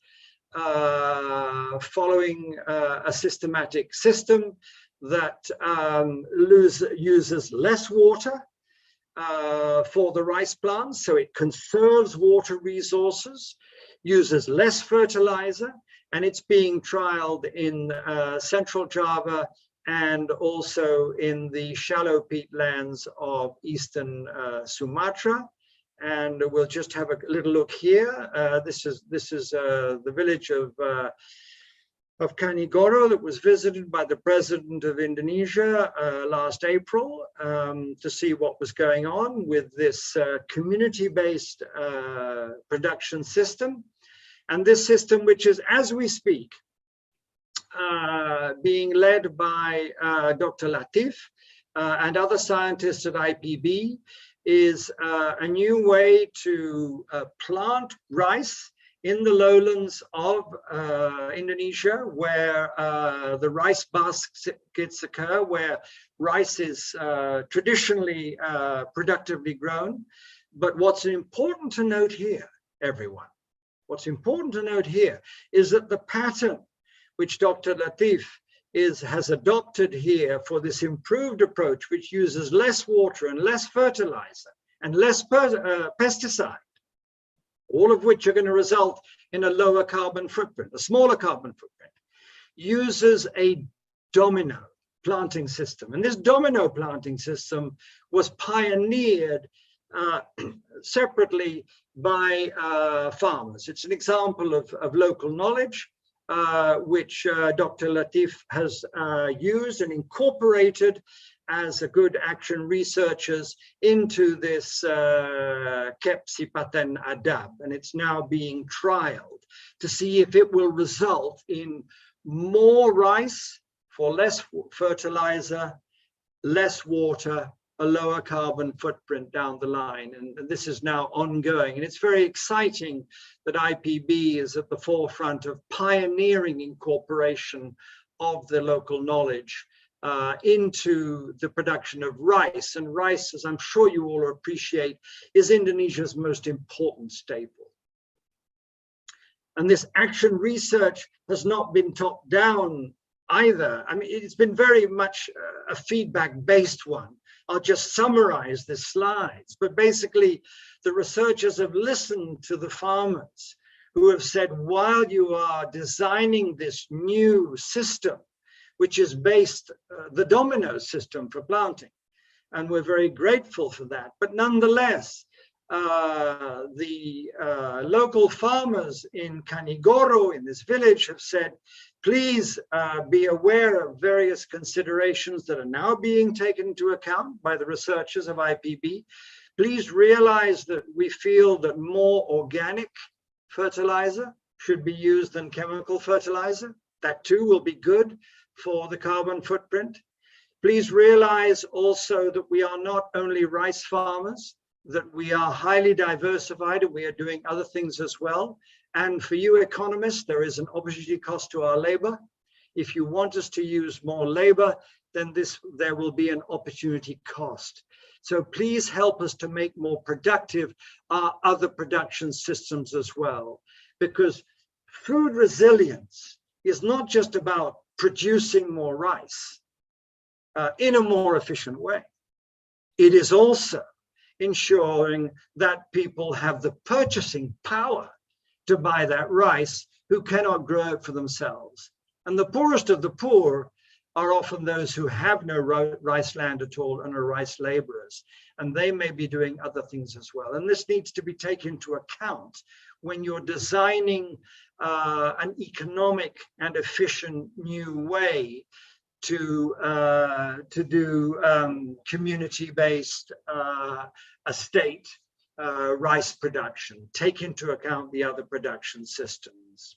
following a systematic system that uses less water for the rice plants, so it conserves water resources, uses less fertilizer, and it's being trialed in Central Java and also in the shallow peatlands of Eastern Sumatra. And we'll just have a little look here. This is the village of Kanigoro that was visited by the president of Indonesia last April to see what was going on with this community-based production system. And this system, which is, as we speak, being led by Dr. Latif and other scientists at IPB, is a new way to plant rice in the lowlands of Indonesia, where the rice baskets occur, where rice is traditionally productively grown. But what's important to note here, everyone, what's important to note here is that the pattern which Dr. Latif has adopted here for this improved approach, which uses less water and less fertilizer and less pesticide, all of which are going to result in a lower carbon footprint, a smaller carbon footprint, uses a domino planting system. And this domino planting system was pioneered separately by farmers. It's an example of local knowledge, which Dr. Latif has used and incorporated as a good action researchers into this Kep Sipaten Adab. And it's now being trialed to see if it will result in more rice for less fertilizer, less water, a lower carbon footprint down the line. And this is now ongoing. And it's very exciting that IPB is at the forefront of pioneering incorporation of the local knowledge into the production of rice. And rice, as I'm sure you all appreciate, is Indonesia's most important staple. And this action research has not been top down either. I mean, it's been very much a feedback-based one. I'll just summarize the slides, but basically the researchers have listened to the farmers who have said, while you are designing this new system, which is based, the domino system for planting, and we're very grateful for that, but nonetheless, the local farmers in Kanigoro, in this village, have said, please be aware of various considerations that are now being taken into account by the researchers of IPB. Please realize that we feel that more organic fertilizer should be used than chemical fertilizer. That too will be good for the carbon footprint. Please realize also that we are not only rice farmers, that we are highly diversified and we are doing other things as well. And for you economists, there is an opportunity cost to our labor. If you want us to use more labor, then there will be an opportunity cost. So please help us to make more productive our other production systems as well, because food resilience is not just about producing more rice. in a more efficient way. It is also ensuring that people have the purchasing power to buy that rice who cannot grow it for themselves. And the poorest of the poor are often those who have no rice land at all and are rice laborers. And they may be doing other things as well. And this needs to be taken into account when you're designing an economic and efficient new way to do community-based estate rice production. Take into account the other production systems.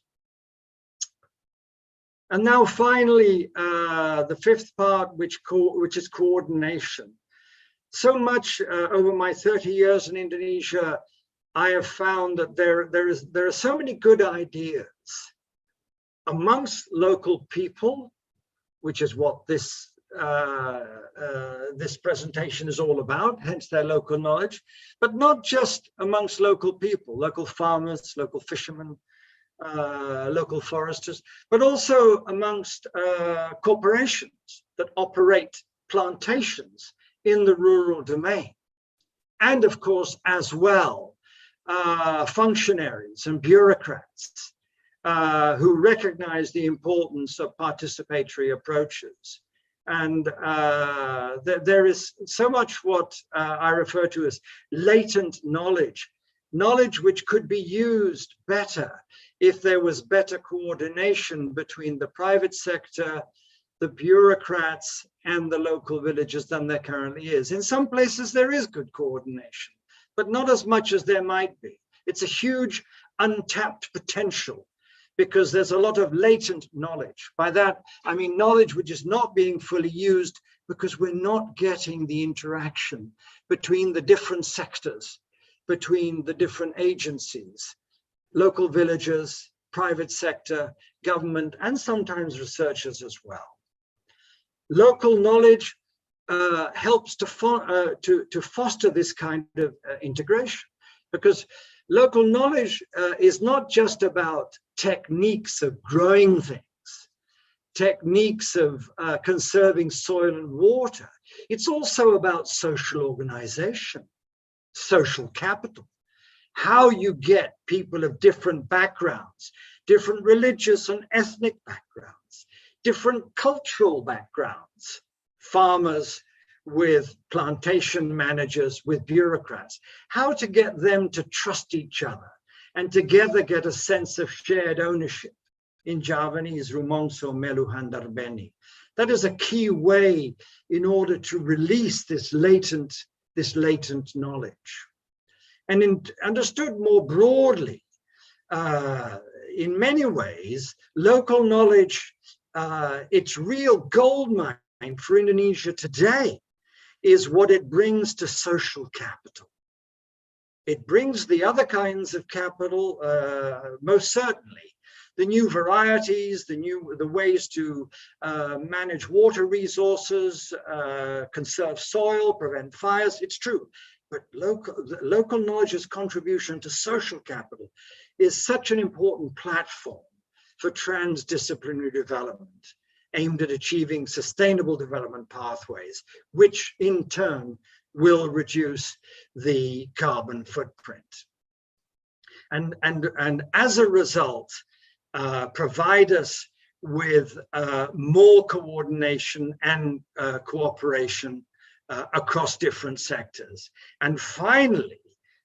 And now finally, the fifth part, which is coordination. So much over my 30 years in Indonesia, I have found that there are so many good ideas amongst local people, which is what this this presentation is all about, hence their local knowledge, but not just amongst local people, local farmers, local fishermen, local foresters, but also amongst corporations that operate plantations in the rural domain. And of course, as well, functionaries and bureaucrats who recognize the importance of participatory approaches. And there is so much what I refer to as latent knowledge, knowledge which could be used better if there was better coordination between the private sector, the bureaucrats, and the local villages than there currently is. In some places there is good coordination, but not as much as there might be. It's a huge untapped potential because there's a lot of latent knowledge. By that, I mean knowledge which is not being fully used because we're not getting the interaction between the different sectors, between the different agencies, local villagers, private sector, government, and sometimes researchers as well. Local knowledge helps to foster this kind of integration, because local knowledge is not just about techniques of growing things, techniques of conserving soil and water. It's also about social organization, social capital, how you get people of different backgrounds, different religious and ethnic backgrounds, different cultural backgrounds, farmers with plantation managers, with bureaucrats, how to get them to trust each other and together get a sense of shared ownership. In Javanese, rumongso melu handarbeni. That is a key way in order to release this latent knowledge. And understood more broadly, in many ways, local knowledge, its real gold mine for Indonesia today is what it brings to social capital. It brings the other kinds of capital, most certainly, the new varieties, the ways to manage water resources, conserve soil, prevent fires. It's true, but local knowledge's contribution to social capital is such an important platform for transdisciplinary development aimed at achieving sustainable development pathways, which in turn will reduce the carbon footprint. And as a result, provide us with more coordination and cooperation across different sectors. And finally,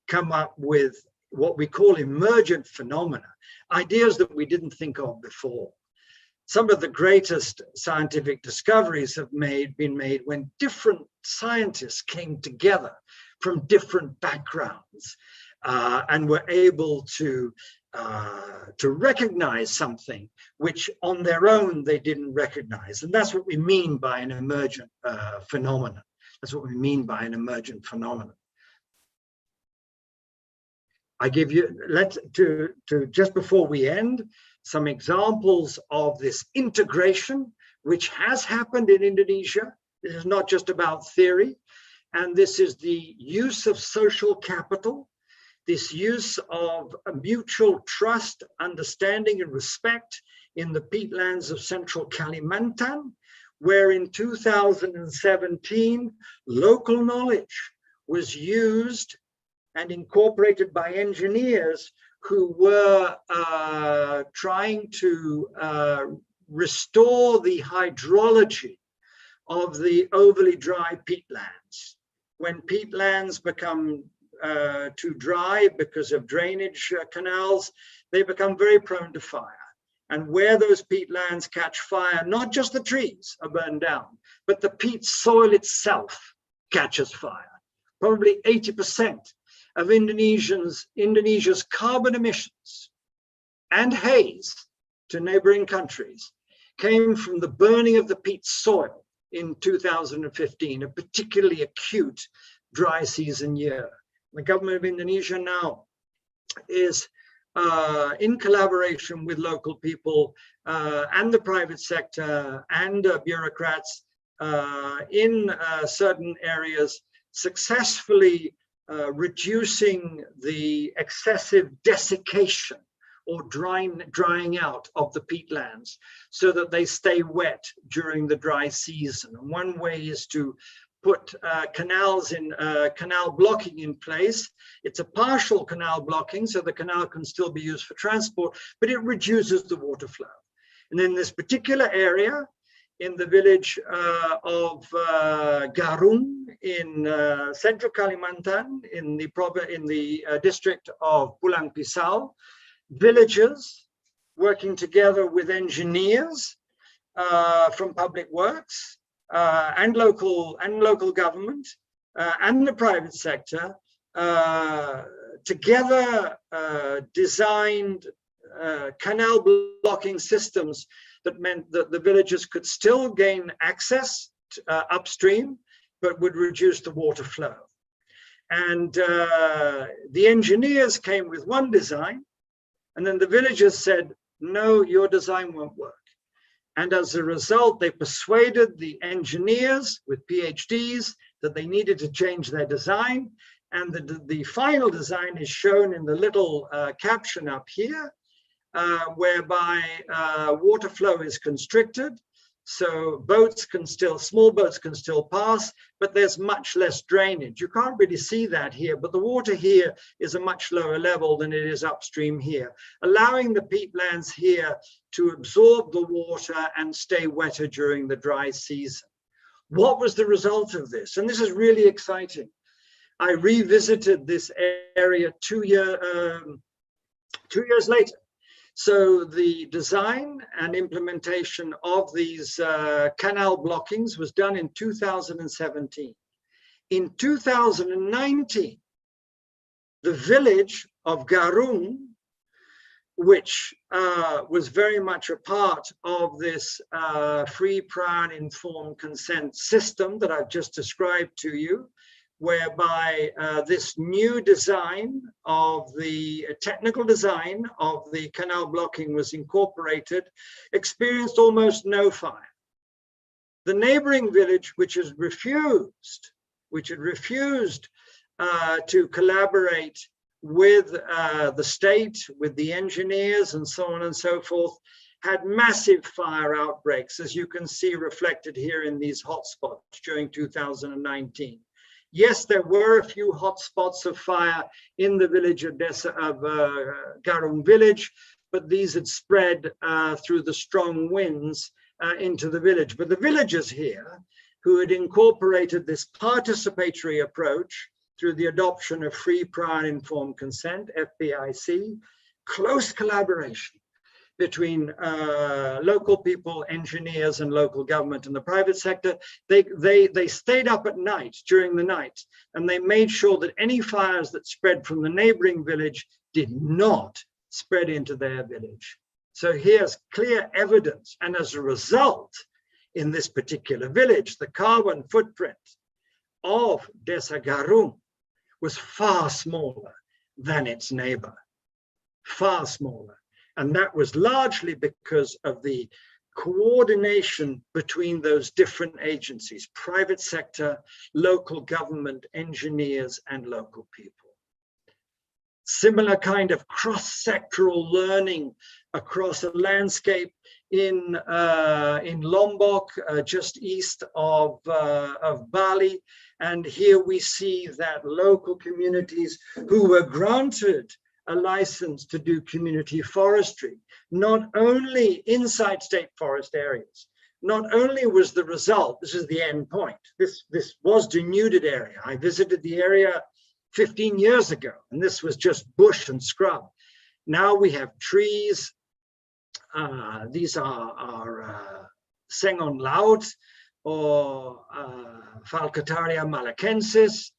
come up with what we call emergent phenomena, ideas that we didn't think of before. Some of the greatest scientific discoveries have been made when different scientists came together from different backgrounds and were able to recognize something which on their own they didn't recognize. And that's what we mean by an emergent phenomenon. That's what we mean by an emergent phenomenon. I give you, just before we end, some examples of this integration, which has happened in Indonesia. This is not just about theory. And this is the use of social capital, this use of a mutual trust, understanding, and respect in the peatlands of central Kalimantan, where in 2017, local knowledge was used and incorporated by engineers who were trying to restore the hydrology of the overly dry peatlands. When peatlands become too dry because of drainage canals, they become very prone to fire. And where those peatlands catch fire, not just the trees are burned down, but the peat soil itself catches fire. Probably 80% of Indonesia's carbon emissions and haze to neighboring countries came from the burning of the peat soil in 2015, a particularly acute dry season year. The government of Indonesia now is in collaboration with local people and the private sector and bureaucrats in certain areas, successfully reducing the excessive desiccation or drying out of the peatlands so that they stay wet during the dry season. And one way is to put canal blocking in place. It's a partial canal blocking, so the canal can still be used for transport, but it reduces the water flow. And in this particular area, in the village of Garung in central Kalimantan, in the district of Pulang Pisau, villagers working together with engineers from public works and local government and the private sector together designed canal blocking systems that meant that the villagers could still gain access upstream, but would reduce the water flow. And the engineers came with one design, and then the villagers said, no, your design won't work. And as a result, they persuaded the engineers with PhDs that they needed to change their design. And the final design is shown in the little caption up here, whereby water flow is constricted. So small boats can still pass, but there's much less drainage. You can't really see that here, but the water here is a much lower level than it is upstream here, allowing the peatlands here to absorb the water and stay wetter during the dry season. What was the result of this? And this is really exciting. I revisited this area 2 years later. So the design and implementation of these canal blockings was done in 2017. In 2019, the village of Garung, which was very much a part of this free, prior, and informed consent system that I've just described to you, whereby this new design of the technical design of the canal blocking was incorporated, experienced almost no fire. The neighboring village, which had refused to collaborate with the state, with the engineers and so on and so forth, had massive fire outbreaks, as you can see reflected here in these hotspots during 2019. Yes, there were a few hot spots of fire in the village of Garung village, but these had spread through the strong winds into the village. But the villagers here, who had incorporated this participatory approach through the adoption of free, prior, and informed consent, FPIC, close collaboration between local people, engineers, and local government and the private sector, they stayed up at night, during the night, and they made sure that any fires that spread from the neighboring village did not spread into their village. So here's clear evidence. And as a result, in this particular village, the carbon footprint of Desa Garung was far smaller than its neighbor, far smaller. And that was largely because of the coordination between those different agencies, private sector, local government, engineers, and local people. similar kind of cross-sectoral learning across a landscape in Lombok, just east of Bali. And here we see that local communities who were granted a license to do community forestry, not only inside state forest areas, not only was the result, this is the end point, this was denuded area. I visited the area 15 years ago, and this was just bush and scrub. Now we have trees. These are Sengon laut or Falcataria malacensis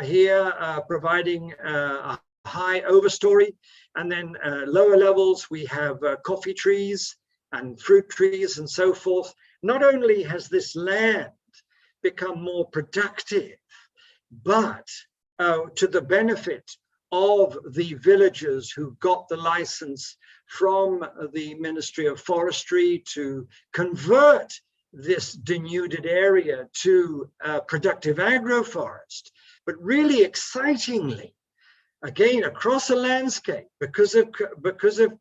here, providing a high overstory. And then lower levels, we have coffee trees and fruit trees and so forth. Not only has this land become more productive, but to the benefit of the villagers who got the license from the Ministry of Forestry to convert this denuded area to productive agroforest. But really excitingly, again, across a landscape, because of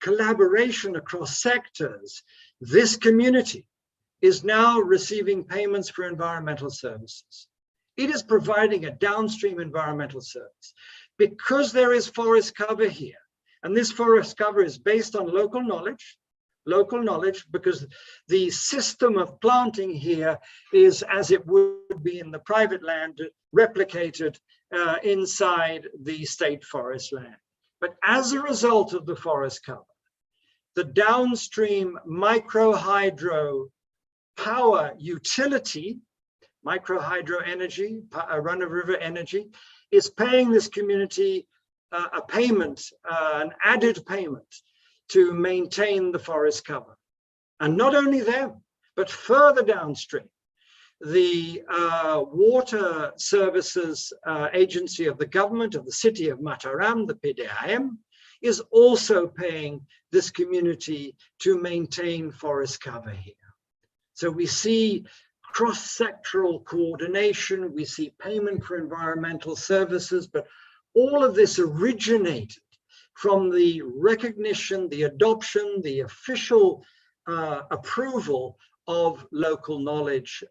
collaboration across sectors, this community is now receiving payments for environmental services. It is providing a downstream environmental service because there is forest cover here. And this forest cover is based on local knowledge because the system of planting here is as it would be in the private land, replicated inside the state forest land. But as a result of the forest cover, the downstream microhydro power utility, microhydro energy, run-of-river energy, is paying this community a payment, an added payment to maintain the forest cover. And not only them, but further downstream, the water services agency of the government of the city of Mataram, the PDAM, is also paying this community to maintain forest cover here. So we see cross-sectoral coordination, we see payment for environmental services, but all of this originated from the recognition, the adoption, the official approval of local knowledge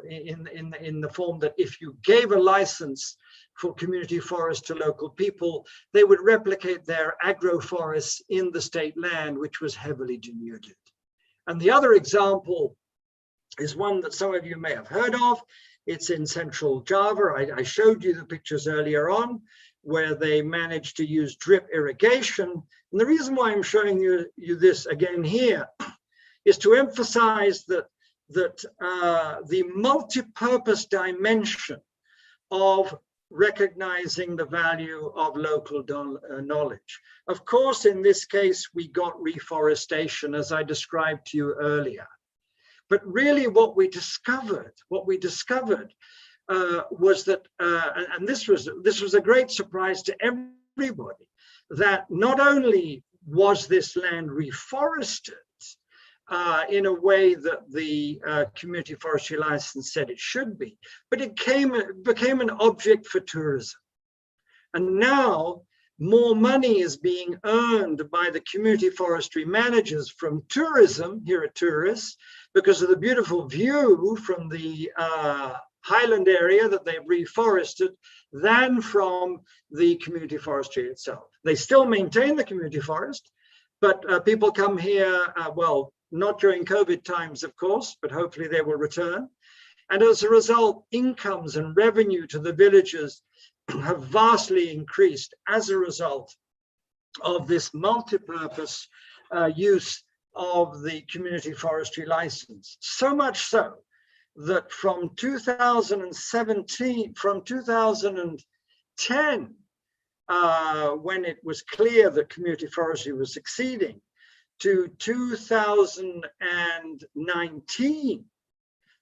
in the form that if you gave a license for community forest to local people, they would replicate their agroforests in the state land, which was heavily denuded. And the other example is one that some of you may have heard of. It's in central Java. I showed you the pictures earlier on where they managed to use drip irrigation. And the reason why I'm showing you this again here is to emphasize that the multi-purpose dimension of recognizing the value of local knowledge. Of course, in this case, we got reforestation, as I described to you earlier. But really what we discovered was that, and this was a great surprise to everybody, that not only was this land reforested in a way that the community forestry license said it should be, but it became an object for tourism. And now more money is being earned by the community forestry managers from tourism here at tourists because of the beautiful view from the highland area that they've reforested than from the community forestry itself. They still maintain the community forest, but people come here, well, not during COVID times, of course, but hopefully they will return. And as a result, incomes and revenue to the villages have vastly increased as a result of this multi-purpose use of the community forestry license. So much so that from 2010, when it was clear that community forestry was succeeding, to 2019,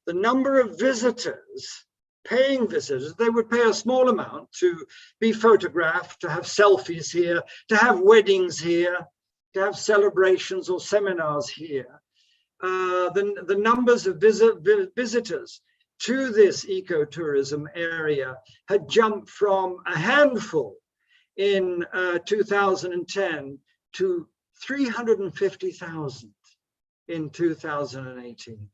the number of visitors, paying visitors, they would pay a small amount to be photographed, to have selfies here, to have weddings here, to have celebrations or seminars here. The numbers of visitors to this ecotourism area had jumped from a handful in 2010 to 350,000 in 2018.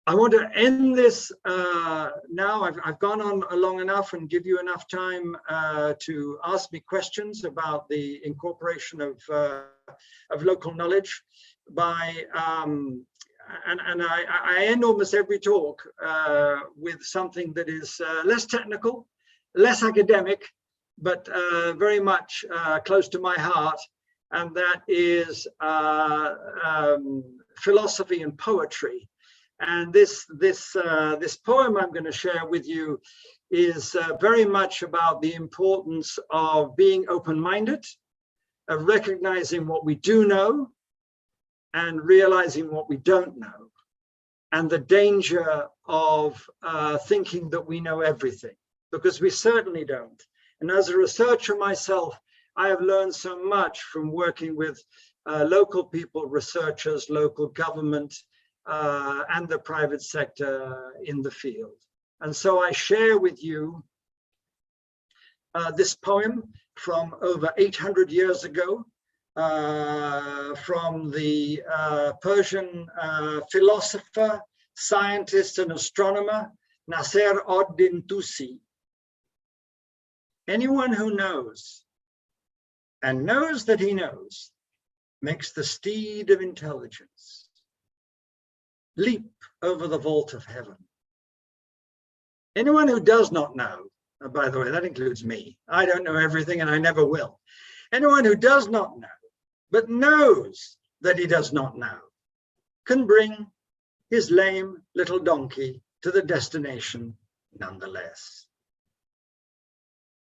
I want to end this now. I've gone on long enough and give you enough time to ask me questions about the incorporation of local knowledge. And I end almost every talk with something that is less technical, less academic, but very much close to my heart, and that is philosophy and poetry. And this poem I'm going to share with you is very much about the importance of being open-minded, of recognizing what we do know and realizing what we don't know, and the danger of thinking that we know everything, because we certainly don't. And as a researcher myself, I have learned so much from working with local people, researchers, local government, and the private sector in the field. And so I share with you this poem from over 800 years ago, from the Persian philosopher, scientist, and astronomer, Nasser ad-Din Tusi. Anyone who knows, and knows that he knows, makes the steed of intelligence leap over the vault of heaven. Anyone who does not know, by the way, that includes me. I don't know everything and I never will. Anyone who does not know, but knows that he does not know, can bring his lame little donkey to the destination nonetheless.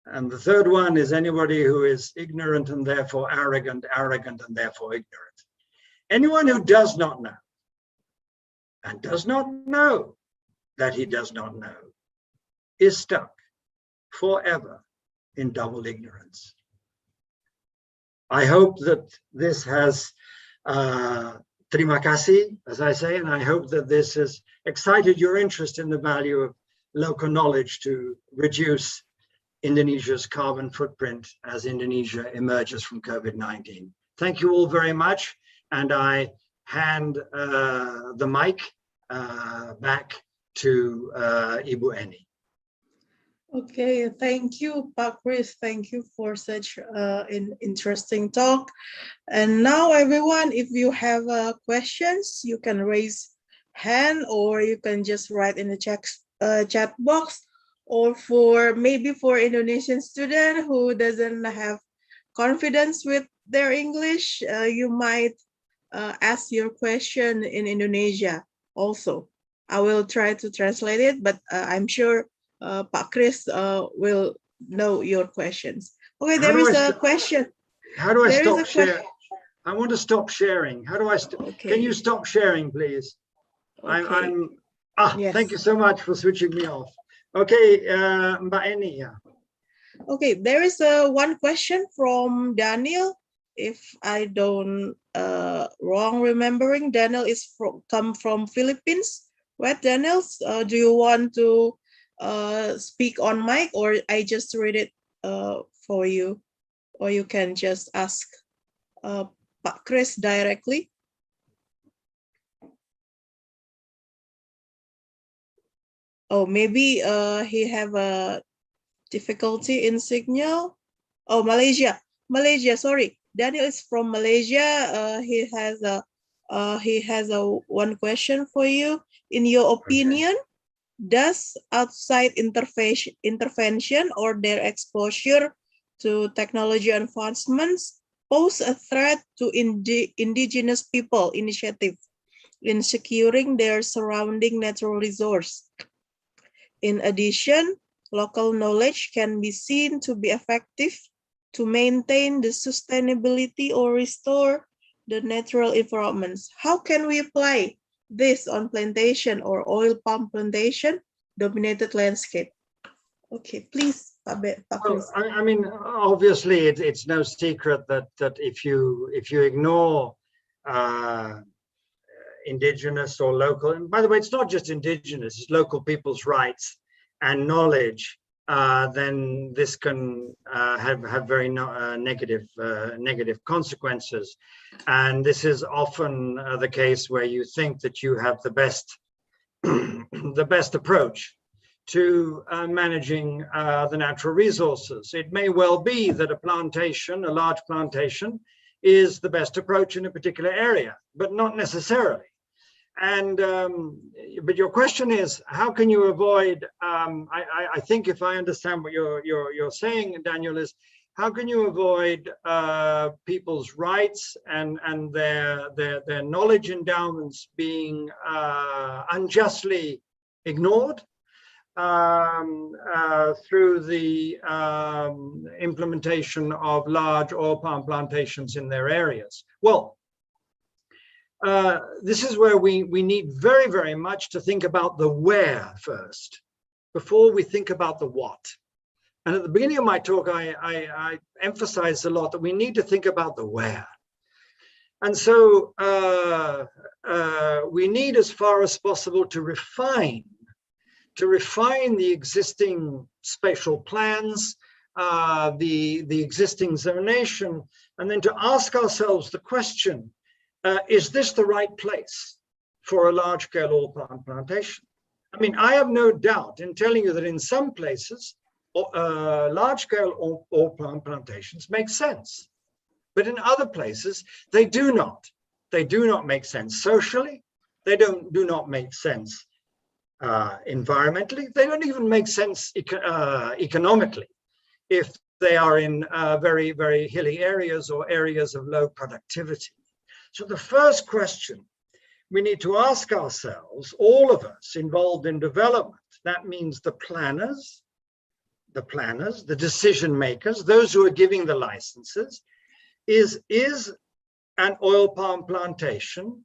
And the third one is anybody who is ignorant and therefore arrogant, arrogant and therefore ignorant. Anyone who does not know and does not know that he does not know is stuck forever in double ignorance. I hope that this has, terima kasih, as I say, and I hope that this has excited your interest in the value of local knowledge to reduce Indonesia's carbon footprint as Indonesia emerges from COVID-19. Thank you all very much, and I hand the mic back to Ibu Eni. Okay, thank you, Pak Chris. Thank you for such an interesting talk. And now, everyone, if you have questions, you can raise hand, or you can just write in the chat box. Or maybe for Indonesian student who doesn't have confidence with their English, you might ask your question in Indonesia also. I will try to translate it, but I'm sure Pak Chris will know your questions. Okay, there is a question. How do I stop sharing? I want to stop sharing. How do I stop? Okay. Can you stop sharing, please? Okay. Yes. Thank you so much for switching me off. Okay, Mbak Eni. Yeah. Okay, there is one question from Daniel. If I don't wrong remembering, Daniel is come from Philippines. What, Daniel? Do you want to speak on mic, or I just read it for you, or you can just ask Pak Chris directly? Oh, maybe he have a difficulty in signal. Oh, Malaysia, sorry. Daniel is from Malaysia. He has a one question for you. In your opinion, does outside intervention or their exposure to technology advancements pose a threat to indigenous people initiative in securing their surrounding natural resource? In addition, local knowledge can be seen to be effective to maintain the sustainability or restore the natural environments. How can we apply this on plantation or oil palm plantation dominated landscape? Okay, please, Pak Well, I mean, obviously, it's no secret that if you ignore indigenous or local, and by the way, it's not just indigenous, it's local people's rights and knowledge then this can have very negative consequences. And this is often the case where you think that you have the best the best approach to managing the natural resources. It may well be that a plantation, a large plantation, is the best approach in a particular area, but not necessarily. And but your question is, how can you avoid? I think if I understand what you're saying, Daniel, is how can you avoid people's rights and their knowledge endowments being unjustly ignored through the implementation of large oil palm plantations in their areas? Well, this is where we need very, very much to think about the where first, before we think about the what. And at the beginning of my talk, I emphasized a lot that we need to think about the where. And so we need, as far as possible, to refine the existing spatial plans, the existing zonation, and then to ask ourselves the question, is this the right place for a large-scale oil palm plantation? I mean, I have no doubt in telling you that in some places, large-scale oil palm plantations make sense. But in other places, they do not. They do not make sense socially. They do not make sense environmentally. They don't even make sense economically if they are in very, very hilly areas or areas of low productivity. So the first question we need to ask ourselves, all of us involved in development, that means the planners, the decision makers, those who are giving the licenses, is an oil palm plantation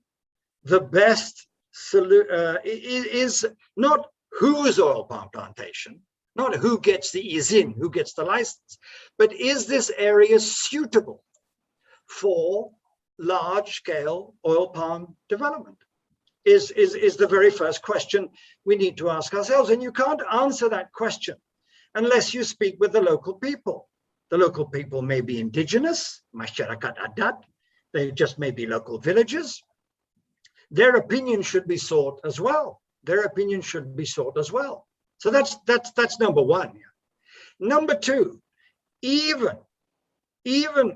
the best solution? Is not whose oil palm plantation, not who gets the izin, who gets the license, but is this area suitable for large-scale oil palm development? Is the very first question we need to ask ourselves. And you can't answer that question unless you speak with the local people. The local people may be indigenous, masyarakat adat, they just may be local villages. Their opinion should be sought as well. Their opinion should be sought as well. So that's number one. Number two, even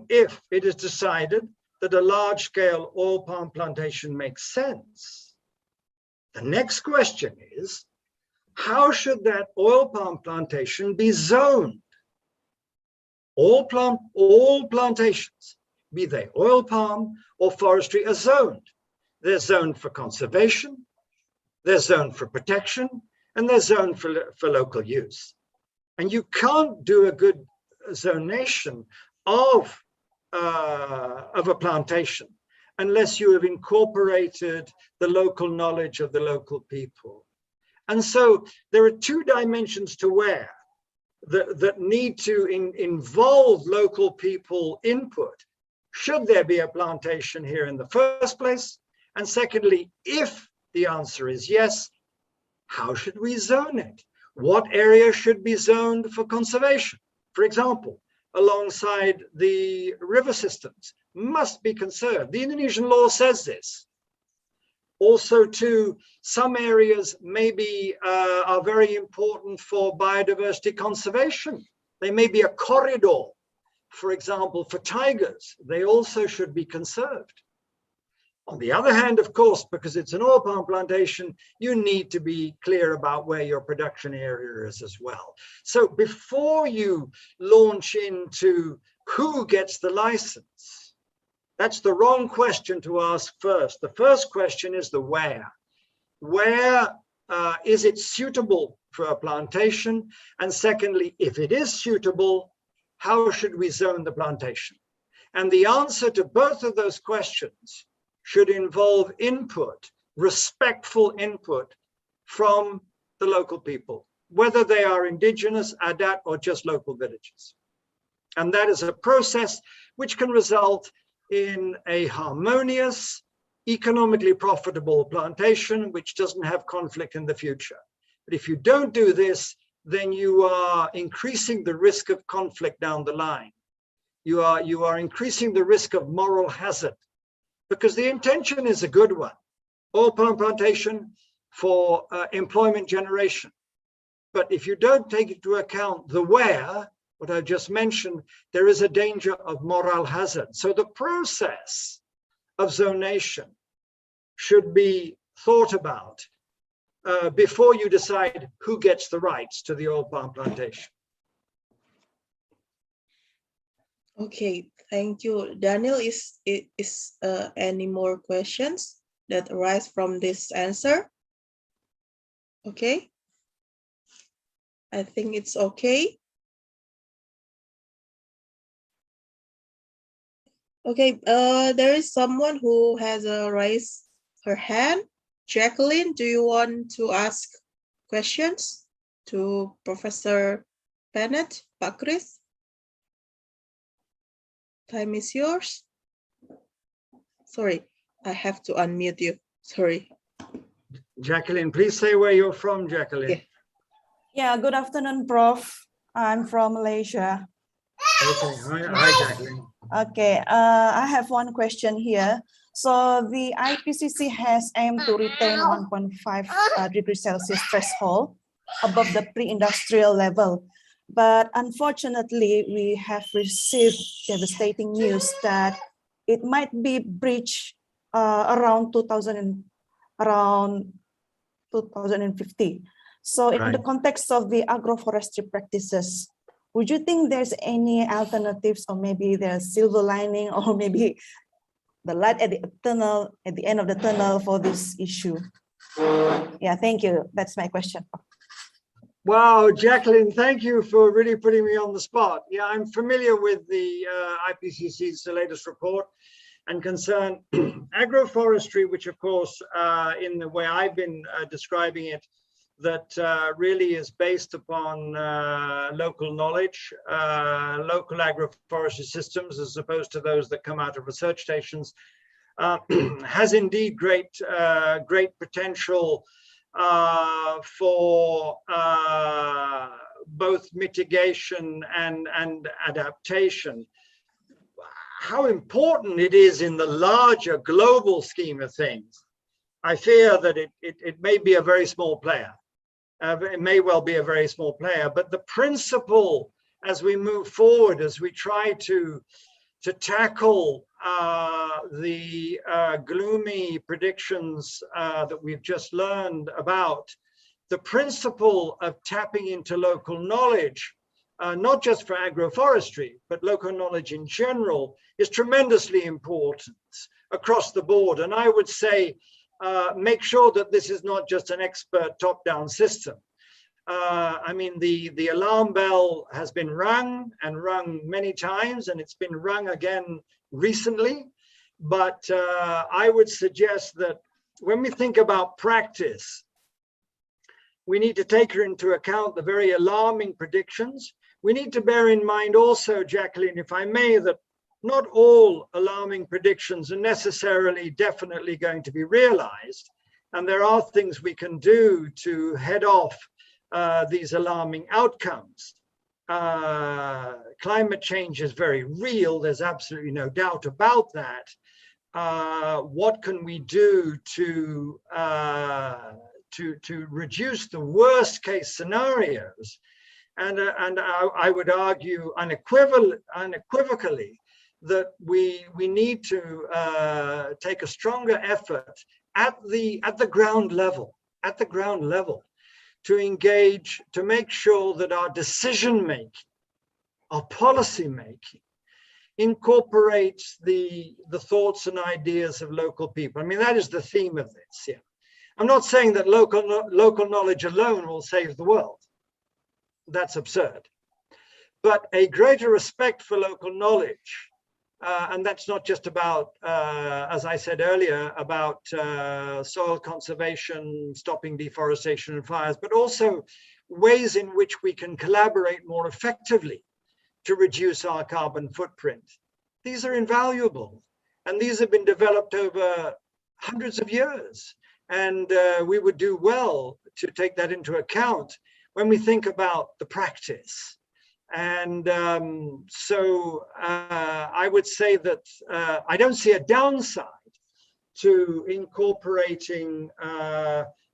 if it is decided that a large-scale oil palm plantation makes sense, the next question is, how should that oil palm plantation be zoned? All plantations, be they oil palm or forestry, are zoned. They're zoned for conservation, they're zoned for protection, and they're zoned for local use. And you can't do a good zonation of a plantation unless you have incorporated the local knowledge of the local people. And so there are two dimensions to where that need to involve local people input. Should there be a plantation here in the first place? And secondly, if the answer is yes, how should we zone it? What area should be zoned for conservation? For example, alongside the river systems must be conserved. The Indonesian law says this. Also, too, some areas maybe are very important for biodiversity conservation. They may be a corridor, for example, for tigers. They also should be conserved. On the other hand, of course, because it's an oil palm plantation, you need to be clear about where your production area is as well. So before you launch into who gets the license, that's the wrong question to ask first. The first question is the where. Where is it suitable for a plantation? And secondly, if it is suitable, how should we zone the plantation? And the answer to both of those questions should involve input, respectful input from the local people, whether they are indigenous, adat, or just local villages. And that is a process which can result in a harmonious, economically profitable plantation, which doesn't have conflict in the future. But if you don't do this, then you are increasing the risk of conflict down the line. You are increasing the risk of moral hazard, because the intention is a good one. Oil palm plantation for employment generation. But if you don't take into account the where, what I just mentioned, there is a danger of moral hazard. So the process of zonation should be thought about before you decide who gets the rights to the oil palm plantation. Okay, thank you. Daniel, is any more questions that arise from this answer? Okay. I think it's okay. Okay, there is someone who has raised her hand. Jacqueline, do you want to ask questions to Professor Bennet, Pak Chris? Time is yours. Sorry, I have to unmute you. Sorry. Jacqueline, please say where you're from, Jacqueline. Yeah, good afternoon, Prof. I'm from Malaysia. Okay, hi, Jacqueline. Okay, I have one question here. So the IPCC has aimed to retain 1.5 degrees Celsius threshold above the pre-industrial level. But unfortunately, we have received devastating news that it might be breached around 2050. So in the context of the agroforestry practices, would you think there's any alternatives, or maybe there's silver lining, or maybe the light at the tunnel, at the end of the tunnel for this issue? Yeah, thank you. That's my question. Wow, Jacqueline, thank you for really putting me on the spot. Yeah, I'm familiar with the IPCC's latest report and concern. Agroforestry, which of course, in the way I've been describing it, that really is based upon local knowledge, local agroforestry systems, as opposed to those that come out of research stations, has indeed great potential for both mitigation and adaptation. How important it is in the larger global scheme of things, I fear that it may be a very small player. It may well be a very small player, but the principle as we move forward, as we try to tackle the gloomy predictions that we've just learned about, the principle of tapping into local knowledge, not just for agroforestry, but local knowledge in general, is tremendously important across the board. And I would say, make sure that this is not just an expert top-down system. I mean, the alarm bell has been rung and rung many times, and it's been rung again recently. But I would suggest that when we think about practice, we need to take into account the very alarming predictions. We need to bear in mind also, Jacqueline, if I may, that not all alarming predictions are necessarily definitely going to be realized. And there are things we can do to head off these alarming outcomes. Climate change is very real. There's absolutely no doubt about that. What can we do to reduce the worst case scenarios? And I would argue unequivocally that we need to take a stronger effort at the ground level, to engage, to make sure that our decision making, our policy making, incorporates the thoughts and ideas of local people. I mean, that is the theme of this. Yeah, I'm not saying that local knowledge alone will save the world. That's absurd. But a greater respect for local knowledge, and that's not just about, as I said earlier, about soil conservation, stopping deforestation and fires, but also ways in which we can collaborate more effectively to reduce our carbon footprint. These are invaluable, and these have been developed over hundreds of years, and we would do well to take that into account when we think about the practice. And so I would say that I don't see a downside to incorporating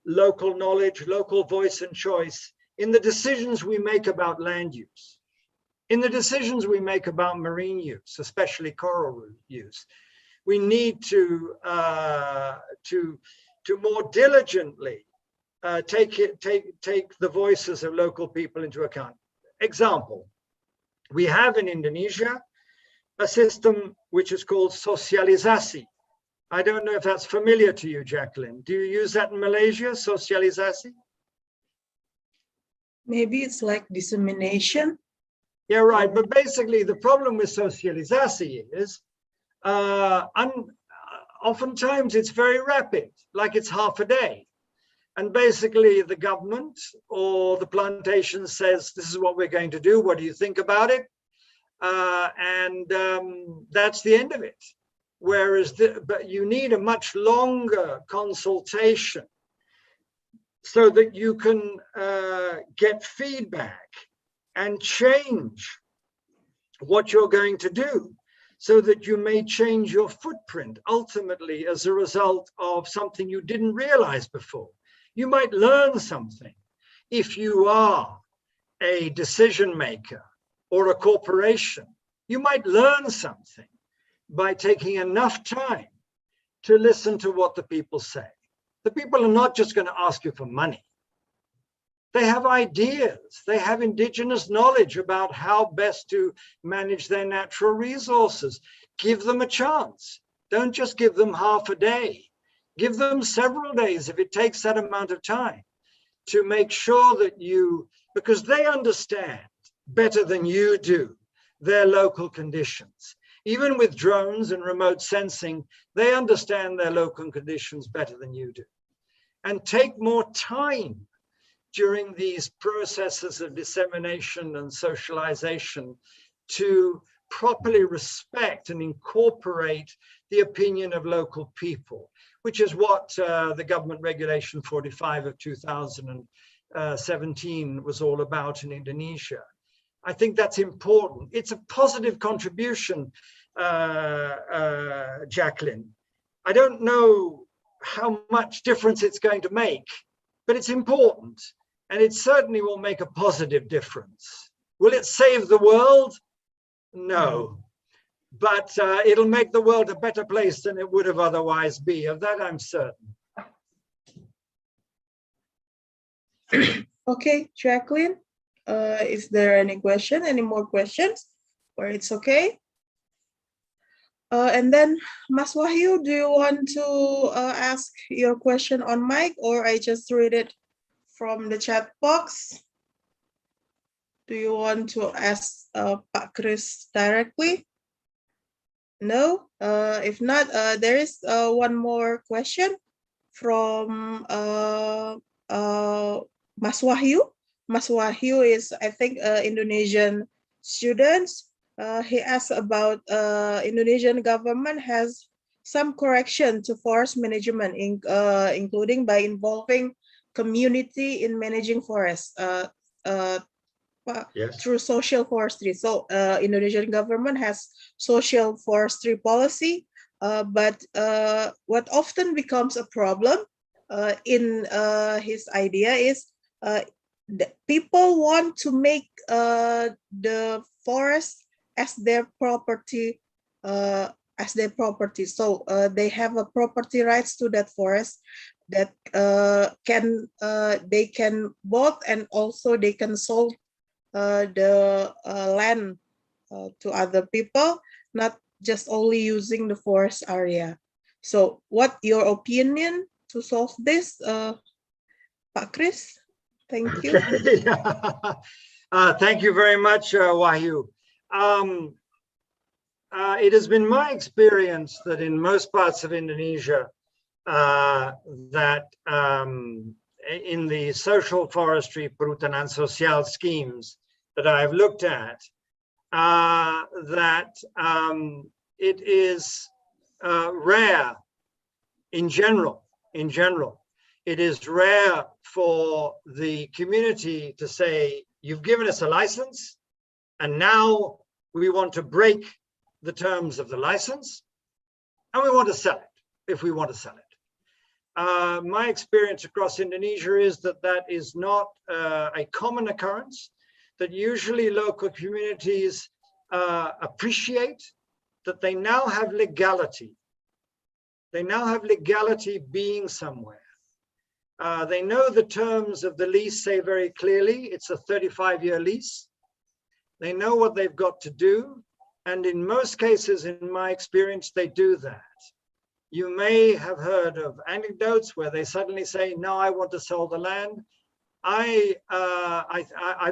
local knowledge, local voice and choice in the decisions we make about land use, in the decisions we make about marine use, especially coral use. We need to more diligently take the voices of local people into account. Example, we have in Indonesia a system which is called sosialisasi. I don't know if that's familiar to you, Jacqueline. Do you use that in Malaysia, sosialisasi? Maybe it's like dissemination. Yeah, right. But basically, the problem with sosialisasi is oftentimes it's very rapid, like it's half a day. And basically, the government or the plantation says, this is what we're going to do. What do you think about it? That's the end of it. Whereas, but you need a much longer consultation so that you can get feedback and change what you're going to do, so that you may change your footprint ultimately as a result of something you didn't realize before. You might learn something if you are a decision maker or a corporation. You might learn something by taking enough time to listen to what the people say. The people are not just going to ask you for money. They have ideas. They have indigenous knowledge about how best to manage their natural resources. Give them a chance. Don't just give them half a day. Give them several days if it takes that amount of time to make sure that because they understand better than you do their local conditions. Even with drones and remote sensing, they understand their local conditions better than you do. And take more time during these processes of dissemination and socialization to properly respect and incorporate the opinion of local people, which is what the government regulation 45 of 2017 was all about in Indonesia. I think that's important. It's a positive contribution, Jacqueline. I don't know how much difference it's going to make, but it's important, and it certainly will make a positive difference. Will it save the world? No, but it'll make the world a better place than it would have otherwise be. Of that, I'm certain. Okay, Jacqueline, is there any more questions, or it's okay? And then, Mas Wahyu, do you want to ask your question on mic, or I just read it from the chat box? Do you want to ask Pak Chris directly? No? If not, there is one more question from Mas Wahyu. Mas Wahyu is, I think, Indonesian students. He asked about Indonesian government has some correction to forest management, including by involving community in managing forests through social forestry. So Indonesian government has social forestry policy, but what often becomes a problem in his idea is people want to make the forest as their property, So they have a property rights to that forest that they can bought, and also they can sold the land to other people, not just only using the forest area. So what your opinion to solve this, Pak Chris? Thank you. Thank you very much, Wahyu. It has been my experience that in most parts of Indonesia, that in the social forestry perhutanan sosial schemes that I've looked at, that it is rare in general It is rare for the community to say, you've given us a license, and now we want to break the terms of the license, and we want to sell it, if we want to sell it. My experience across Indonesia is that that is not a common occurrence, that usually local communities appreciate that they now have legality. They now have legality being somewhere. They know the terms of the lease say very clearly, it's a 35-year lease. They know what they've got to do. And in most cases, in my experience, they do that. You may have heard of anecdotes where they suddenly say, no, I want to sell the land. I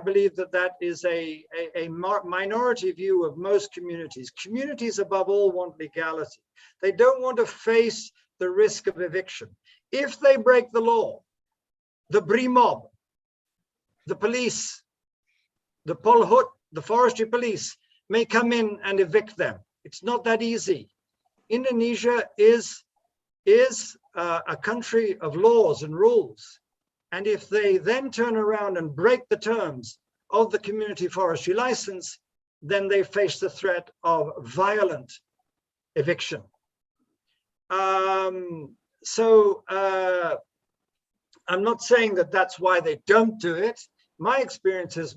believe that that is a minority view of most communities. Communities above all want legality. They don't want to face the risk of eviction. If they break the law, the BRIMOB, the police, the Polhut, the forestry police may come in and evict them. It's not that easy. Indonesia is a country of laws and rules. And if they then turn around and break the terms of the community forestry license, then they face the threat of violent eviction. I'm not saying that that's why they don't do it. My experience has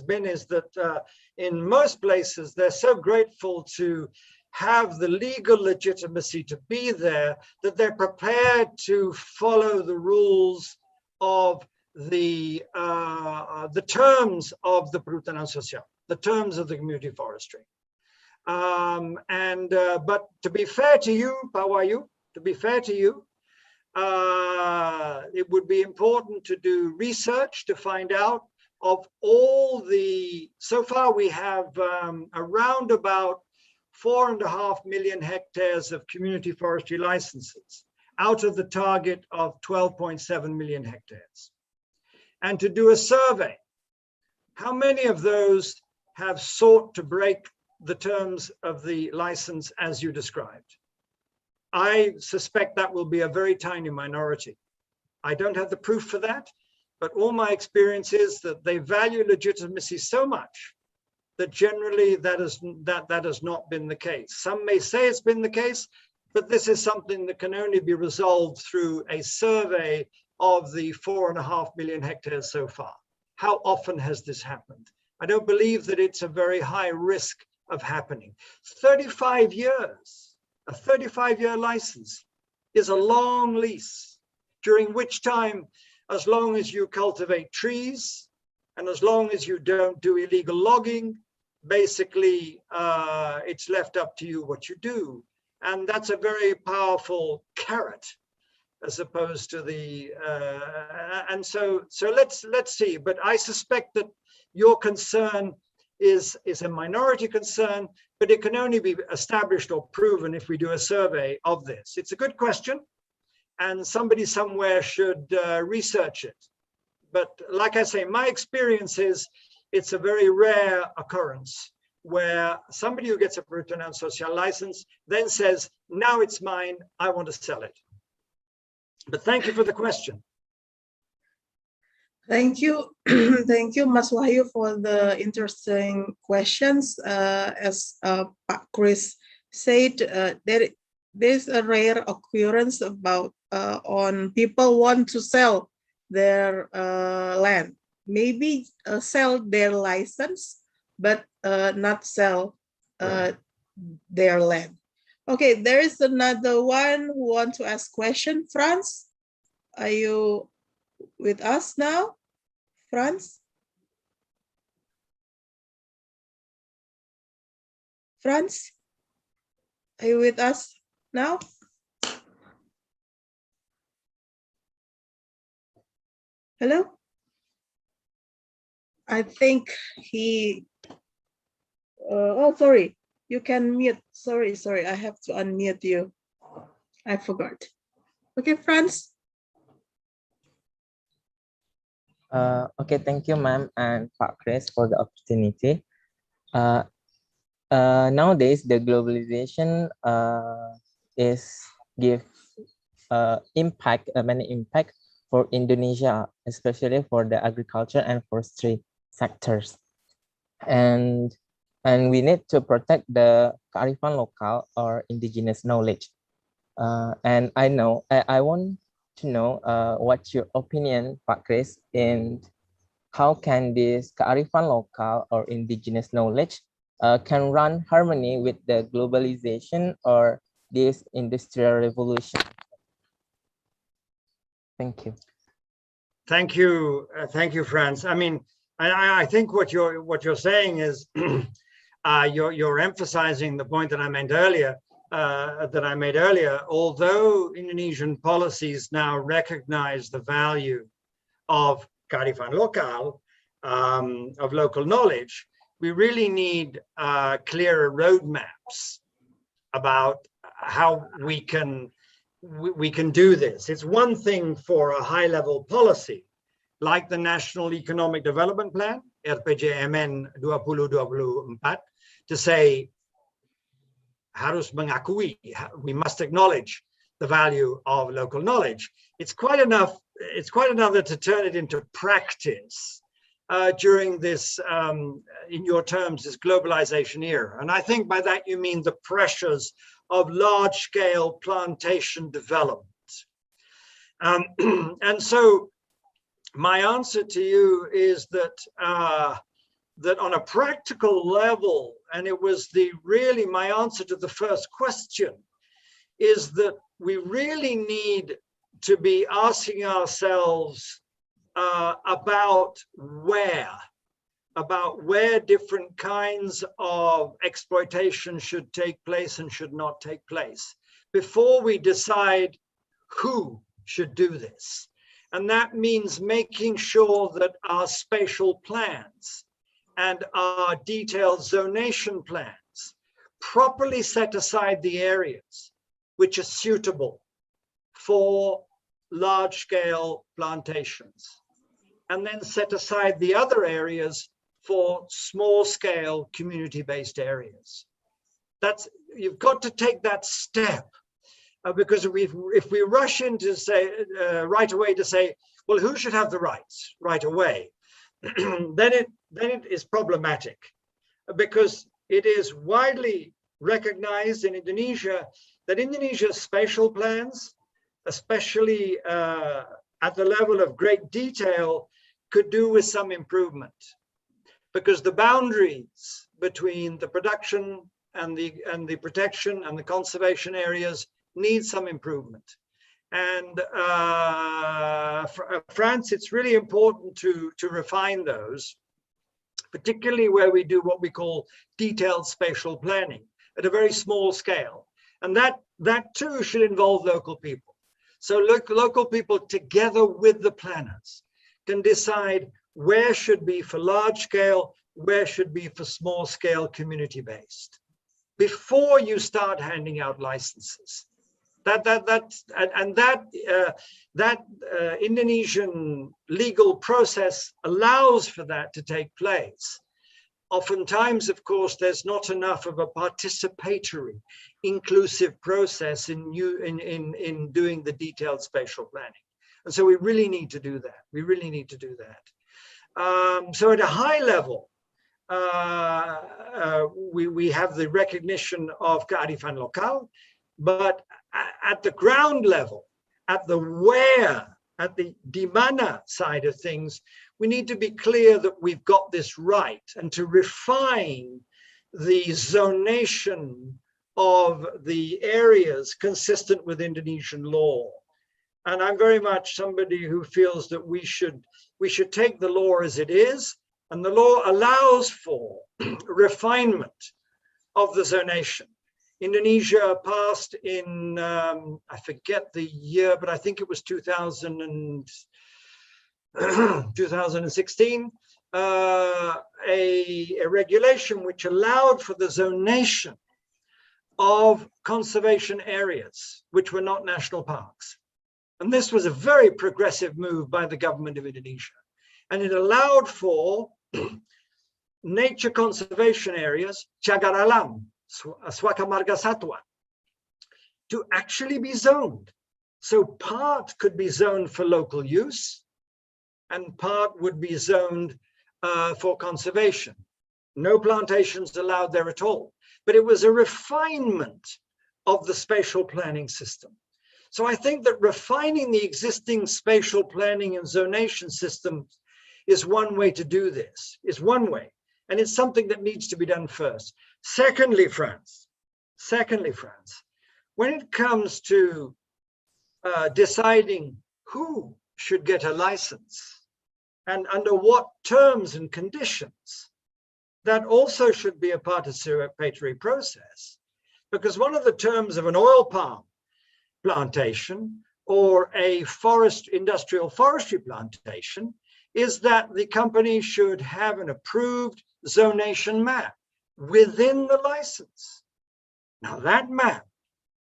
been that in most places, they're so grateful to have the legal legitimacy to be there that they're prepared to follow the rules of the terms of the Perhutanan Sosial, the terms of the community forestry. But to be fair to you, Pak Wahyu, to be fair to you, it would be important to do research to find out of all the, so far we have around about 4.5 million hectares of community forestry licenses out of the target of 12.7 million hectares. And to do a survey, how many of those have sought to break the terms of the license as you described? I suspect that will be a very tiny minority. I don't have the proof for that, but all my experience is that they value legitimacy so much that generally that has not been the case. Some may say it's been the case, but this is something that can only be resolved through a survey of the 4.5 million hectares so far. How often has this happened? I don't believe that it's a very high risk of happening. 35 years, a 35-year license is a long lease, during which time, as long as you cultivate trees and as long as you don't do illegal logging, basically it's left up to you what you do. And that's a very powerful carrot as opposed to the, and so let's see. But I suspect that your concern is a minority concern, but it can only be established or proven if we do a survey of this. It's a good question, and somebody somewhere should research it. But like I say, my experience is it's a very rare occurrence where somebody who gets a Perhutanan Sosial license then says, now it's mine, I want to sell it. But thank you for the question. Thank you. Thank you, Mas Wahyu, for the interesting questions. As Pak Chris said, there's a rare occurrence about on people want to sell their land. Maybe sell their license, but not sell their land. Okay, there is another one who wants to ask question. Franz, are you with us now? Franz? Franz, are you with us now? Hello? I think he, oh, sorry, you can mute. Sorry, I have to unmute you. I forgot. Okay, Franz. Okay, thank you, ma'am, and Pak Chris for the opportunity. Nowadays, the globalization is give impact, many impact for Indonesia, especially for the agriculture and forestry sectors. And we need to protect the kearifan lokal or indigenous knowledge. And I want to know what's your opinion, Pak Chris, in how can this kearifan lokal or indigenous knowledge can run harmony with the globalization or this industrial revolution? Thank you. Thank you, Franz. I mean, I think what you're saying is you're emphasizing the point that I made earlier. Although Indonesian policies now recognize the value of kearifan lokal, of local knowledge, we really need clearer roadmaps about how we can do this. It's one thing for a high-level policy, like the National Economic Development Plan, RPJMN 2024, to say, harus mengakui, we must acknowledge the value of local knowledge. It's quite another to turn it into practice during this, in your terms, this globalization era. And I think by that you mean the pressures of large-scale plantation development. And so my answer to you is that that on a practical level, and it was really my answer to the first question, is that we really need to be asking ourselves about where different kinds of exploitation should take place and should not take place before we decide who should do this. And that means making sure that our spatial plans and our detailed zonation plans properly set aside the areas which are suitable for large-scale plantations, and then set aside the other areas for small-scale community-based areas. You've got to take that step, because if we rush in to say right away to say, well, who should have the rights right away, then it is problematic, because it is widely recognized in Indonesia that Indonesia's spatial plans, especially at the level of great detail, could do with some improvement, because the boundaries between the production and the protection and the conservation areas need some improvement. And France, it's really important to refine those, particularly where we do what we call detailed spatial planning at a very small scale. And that too should involve local people. So local people together with the planners can decide where should be for large scale, where should be for small scale community based, before you start handing out licenses. That Indonesian legal process allows for that to take place. Oftentimes, of course, there's not enough of a participatory, inclusive process in doing the detailed spatial planning. And so we really need to do that. We really need to do that. So at a high level, we have the recognition of kearifan lokal, but at the ground level, at the where, at the di mana side of things, we need to be clear that we've got this right, and to refine the zonation of the areas consistent with Indonesian law. And I'm very much somebody who feels that we should take the law as it is, and the law allows for refinement of the zonation. Indonesia passed in, I forget the year, but I think it was 2016, a regulation which allowed for the zonation of conservation areas which were not national parks. And this was a very progressive move by the government of Indonesia. And it allowed for nature conservation areas, cagar alam, Swaka Marga Satwa, to actually be zoned So part could be zoned for local use and part would be zoned for conservation. No plantations allowed there at all, but it was a refinement of the spatial planning system. So I think that refining the existing spatial planning and zonation system is one way to do this, is one way. And it's something that needs to be done first. Secondly, Franz, when it comes to deciding who should get a license and under what terms and conditions, that also should be a participatory process. Because one of the terms of an oil palm plantation or a industrial forestry plantation is that the company should have an approved zonation map within the license. Now that map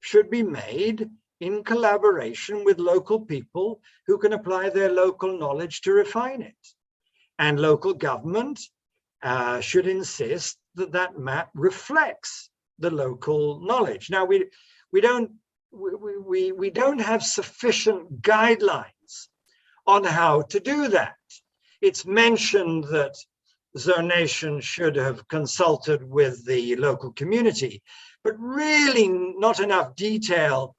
should be made in collaboration with local people who can apply their local knowledge to refine it. And local government should insist that that map reflects the local knowledge. Now we don't have sufficient guidelines on how to do that. It's mentioned that zonation should have consulted with the local community, but really not enough detail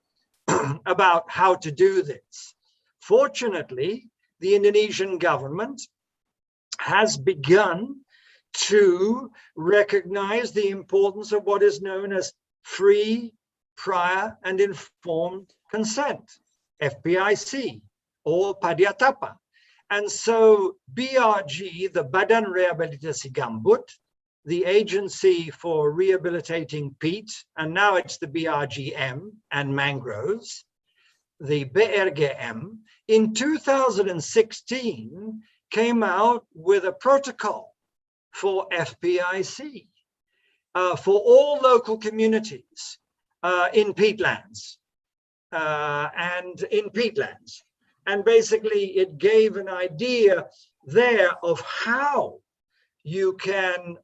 about how to do this. Fortunately, the Indonesian government has begun to recognize the importance of what is known as free, prior, and informed consent, FPIC, or Padiatapa. And so BRG, the Badan Rehabilitasi Gambut, the agency for rehabilitating peat, and now it's the BRGM and mangroves, the BRGM, in 2016 came out with a protocol for FPIC for all local communities in peatlands and basically it gave an idea there of how you can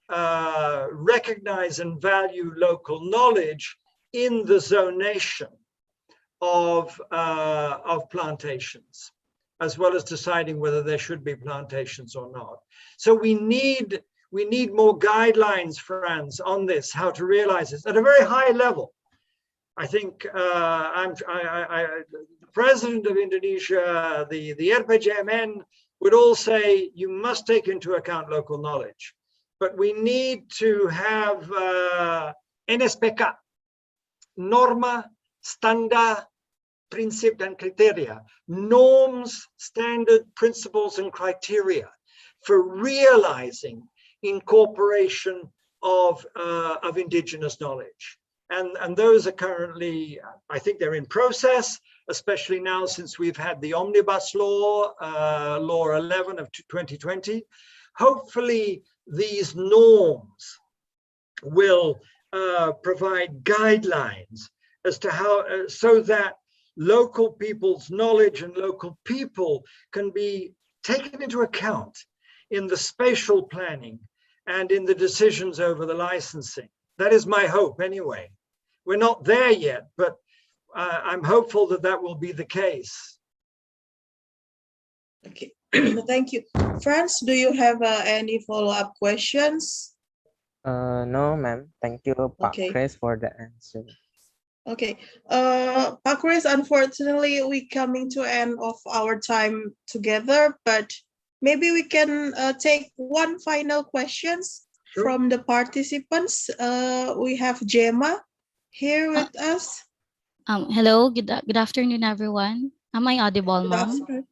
recognize and value local knowledge in the zonation of plantations, as well as deciding whether there should be plantations or not. So we need more guidelines, Franz, on this, how to realize this at a very high level. I think the president of Indonesia, the RPJMN would all say you must take into account local knowledge, but we need to have NSPK, norma, standar, prinsip dan kriteria, norms, standard, principles, and criteria for realizing incorporation of indigenous knowledge. And those are currently, I think they're in process, especially now since we've had the omnibus law, law 11 of 2020. Hopefully these norms will provide guidelines as to how, so that local people's knowledge and local people can be taken into account in the spatial planning and in the decisions over the licensing. That is my hope anyway. We're not there yet, but I'm hopeful that that will be the case. Okay, thank you. Franz, do you have any follow-up questions? No, ma'am. Thank you, Pak Okay. Chris, for the answer. Okay, Pak Chris, unfortunately, we're coming to end of our time together, but maybe we can take one final questions from the participants. We have Gemma here with us. Hello, good afternoon, everyone. Am I audible, Good ma'am? afternoon.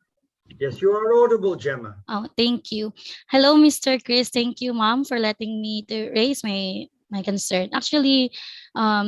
Yes, you are audible, Gemma. Oh, thank you. Hello, Mr. Chris. Thank you, ma'am, for letting me to raise my concern. Actually,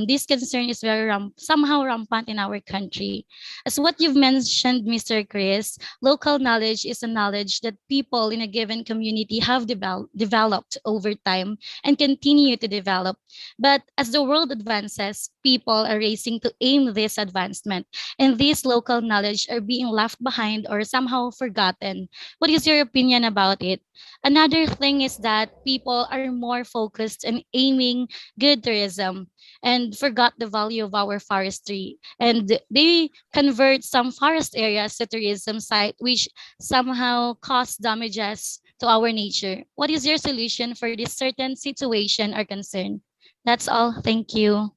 this concern is very somehow rampant in our country. As what you've mentioned, Mr. Chris, local knowledge is a knowledge that people in a given community have developed over time and continue to develop. But as the world advances, people are racing to aim this advancement, and this local knowledge are being left behind or somehow forgotten. What is your opinion about it? Another thing is that people are more focused on aiming good tourism. and forgot the value of our forestry. And they convert some forest areas to tourism site, which somehow cause damages to our nature. What is your solution for this certain situation or concern? That's all. Thank you.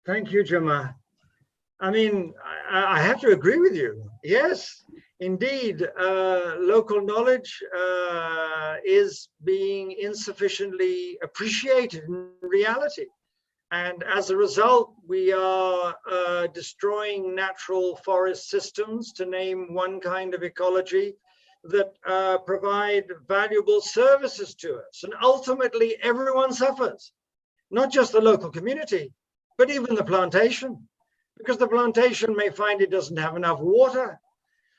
Thank you, Gemma. I mean, I have to agree with you. Yes, indeed, local knowledge is being insufficiently appreciated in reality. And as a result, we are destroying natural forest systems, to name one kind of ecology, that provide valuable services to us. And ultimately, everyone suffers, not just the local community, but even the plantation, because the plantation may find it doesn't have enough water,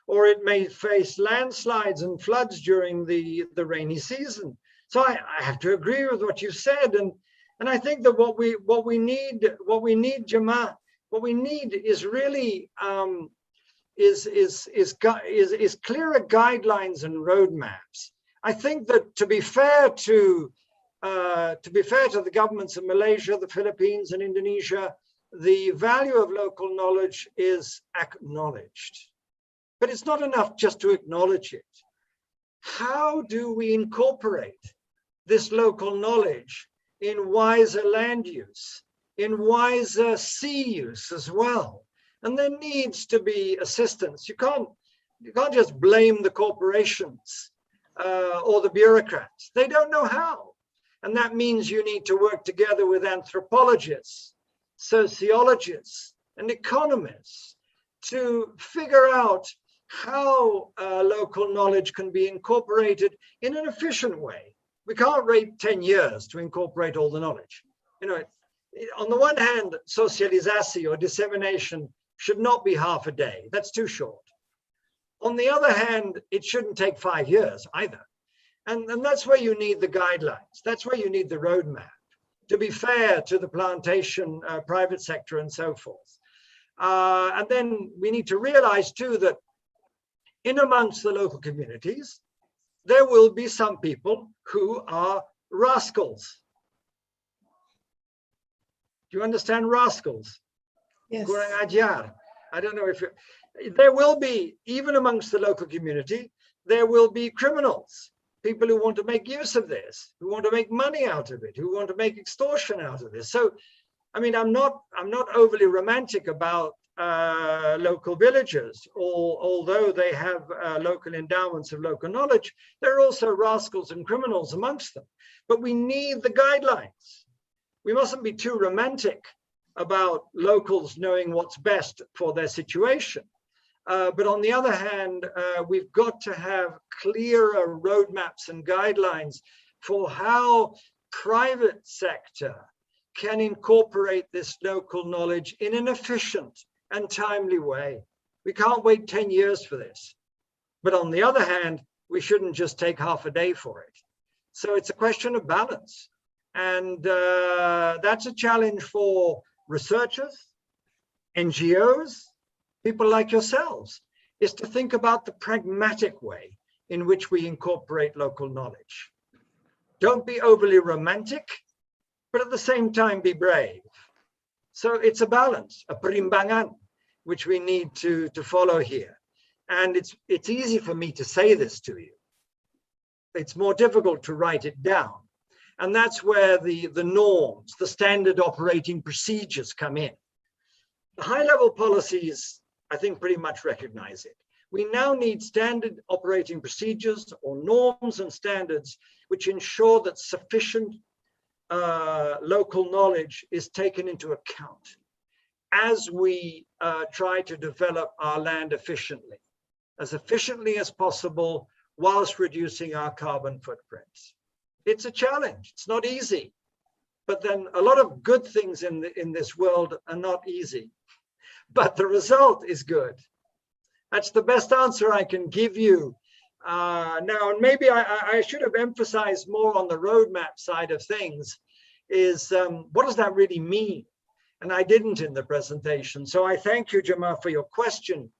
or it may face landslides and floods during the rainy season. So I have to agree with what you said. And I think that what we need, Gemma, what we need is really is clearer guidelines and roadmaps. I think that to be fair to the governments of Malaysia, the Philippines, and Indonesia, the value of local knowledge is acknowledged. But it's not enough just to acknowledge it. How do we incorporate this local knowledge in wiser land use, in wiser sea use as well? And there needs to be assistance. You can't just blame the corporations or the bureaucrats. They don't know how. And that means you need to work together with anthropologists, sociologists, and economists to figure out how local knowledge can be incorporated in an efficient way. We can't wait 10 years to incorporate all the knowledge. You know, on the one hand, socialisation or dissemination should not be half a day. That's too short. On the other hand, it shouldn't take 5 years either. And that's where you need the guidelines. That's where you need the roadmap, to be fair to the plantation, private sector, and so forth. And then we need to realize too that in amongst the local communities, there will be some people who are rascals. Do you understand rascals? Yes. Kurang ajar. I don't know if there will be, even amongst the local community, there will be criminals, people who want to make use of this, who want to make money out of it, who want to make extortion out of this. So, I mean, I'm not overly romantic about local villages, although they have local endowments of local knowledge. There are also rascals and criminals amongst them. But we need the guidelines. We mustn't be too romantic about locals knowing what's best for their situation. But on the other hand, we've got to have clearer roadmaps and guidelines for how private sector can incorporate this local knowledge in an efficient and timely way. We can't wait 10 years for this. But on the other hand, we shouldn't just take half a day for it. So it's a question of balance. And that's a challenge for researchers, NGOs, people like yourselves, is to think about the pragmatic way in which we incorporate local knowledge. Don't be overly romantic, but at the same time be brave. So it's a balance, a perimbangan, which we need to follow here. And it's easy for me to say this to you. It's more difficult to write it down. And that's where the norms, the standard operating procedures come in. The high-level policies, I think, pretty much recognize it. We now need standard operating procedures or norms and standards which ensure that sufficient local knowledge is taken into account as we try to develop our land efficiently as possible, whilst reducing our carbon footprints. It's a challenge, it's not easy, but then a lot of good things in this world are not easy, but the result is good. That's the best answer I can give you. Now, and maybe I should have emphasized more on the roadmap side of things, is what does that really mean? And I didn't in the presentation. So I thank you, Gemma, for your question,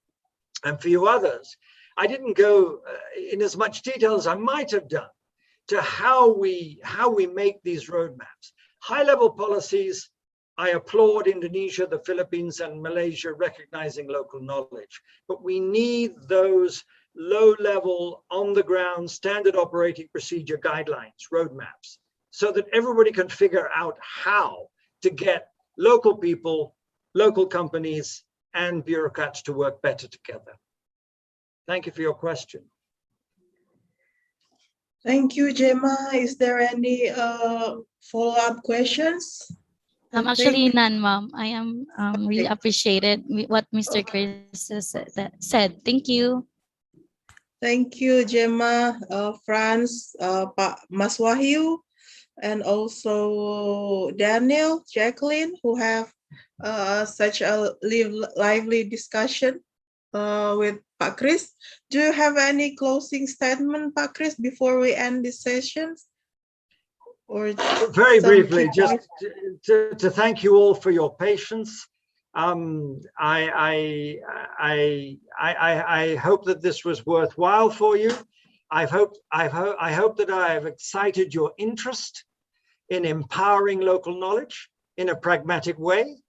and for you others. I didn't go in as much detail as I might have done to how we make these roadmaps. High-level policies I applaud Indonesia, the Philippines, and Malaysia recognizing local knowledge. But we need those low-level, on-the-ground, standard operating procedure guidelines, roadmaps, so that everybody can figure out how to get local people, local companies, and bureaucrats to work better together. Thank you for your question. Thank you, Gemma. Is there any follow-up questions? Actually, none, ma'am. I am really Okay. appreciated what Mr. Chris said. Thank you. Thank you, Gemma, Franz, Mas Wahyu, and also Daniel, Jacqueline, who have such a lively discussion with Pak Chris. Do you have any closing statement, Pak Chris, before we end this session? Or very briefly, just to thank you all for your patience. I hope that this was worthwhile for you. I hope that I have excited your interest in empowering local knowledge in a pragmatic way.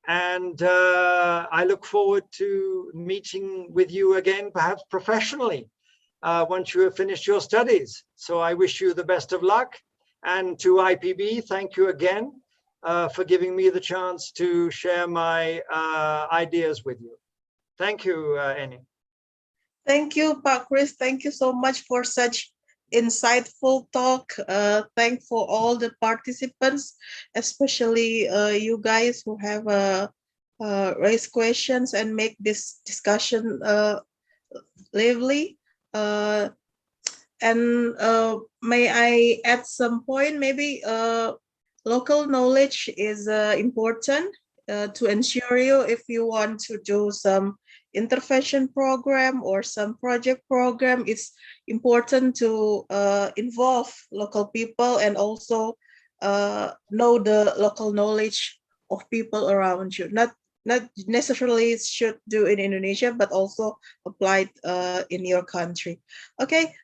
And I look forward to meeting with you again, perhaps professionally, once you have finished your studies. So I wish you the best of luck. And to IPB, thank you again for giving me the chance to share my ideas with you. Thank you, Annie. Thank you, Pak Chris. Thank you so much for such insightful talk. Thank for all the participants, especially you guys who have raised questions and make this discussion lively. And may I add some point? Maybe local knowledge is important to ensure you if you want to do some intervention program or some project program. It's important to involve local people and also know the local knowledge of people around you. Not necessarily should do in Indonesia, but also applied in your country. Okay,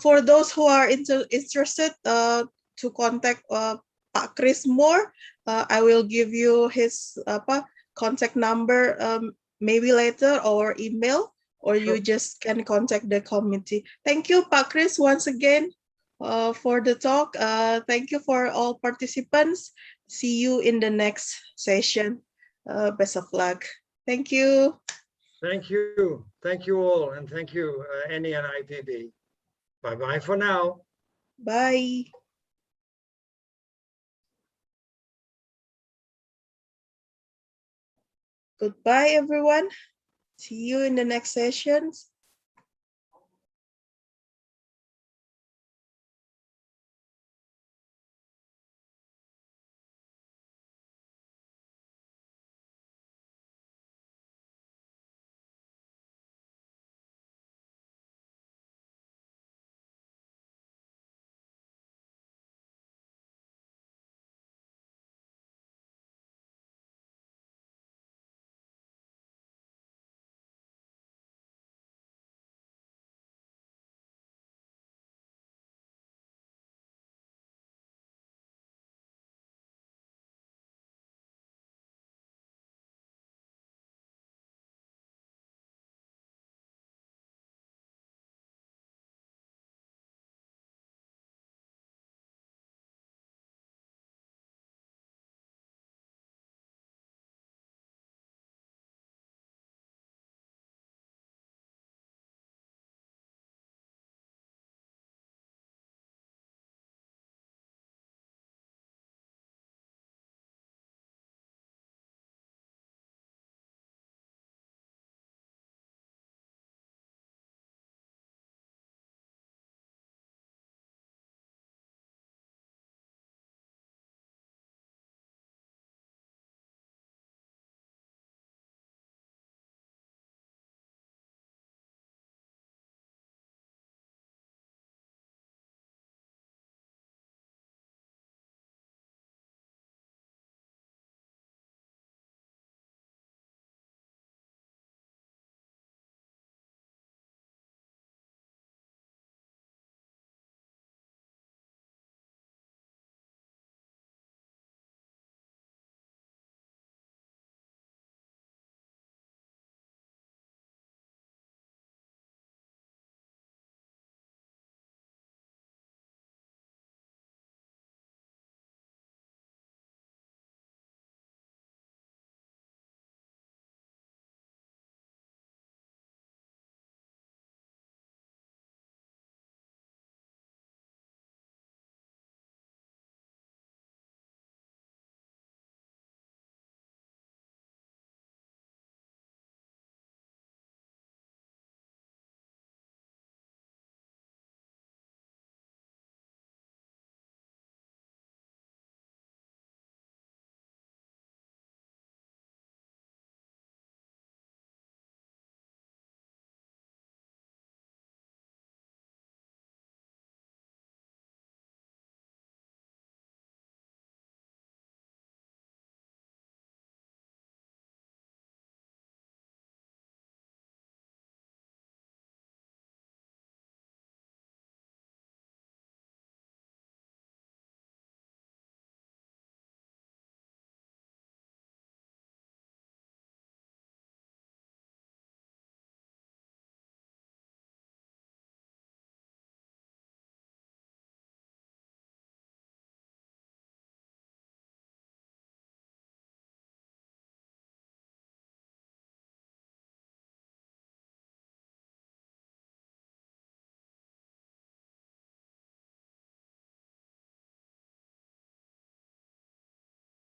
for those who are interested to contact Pak Chris more, I will give you his contact number maybe later or email, or you just can contact the committee. Thank you, Pak Chris, once again for the talk. Thank you for all participants. See you in the next session. Best of luck. Thank you. Thank you. Thank you all. And thank you, Annie and IPB. Bye-bye for now. Bye. Goodbye, everyone. See you in the next sessions.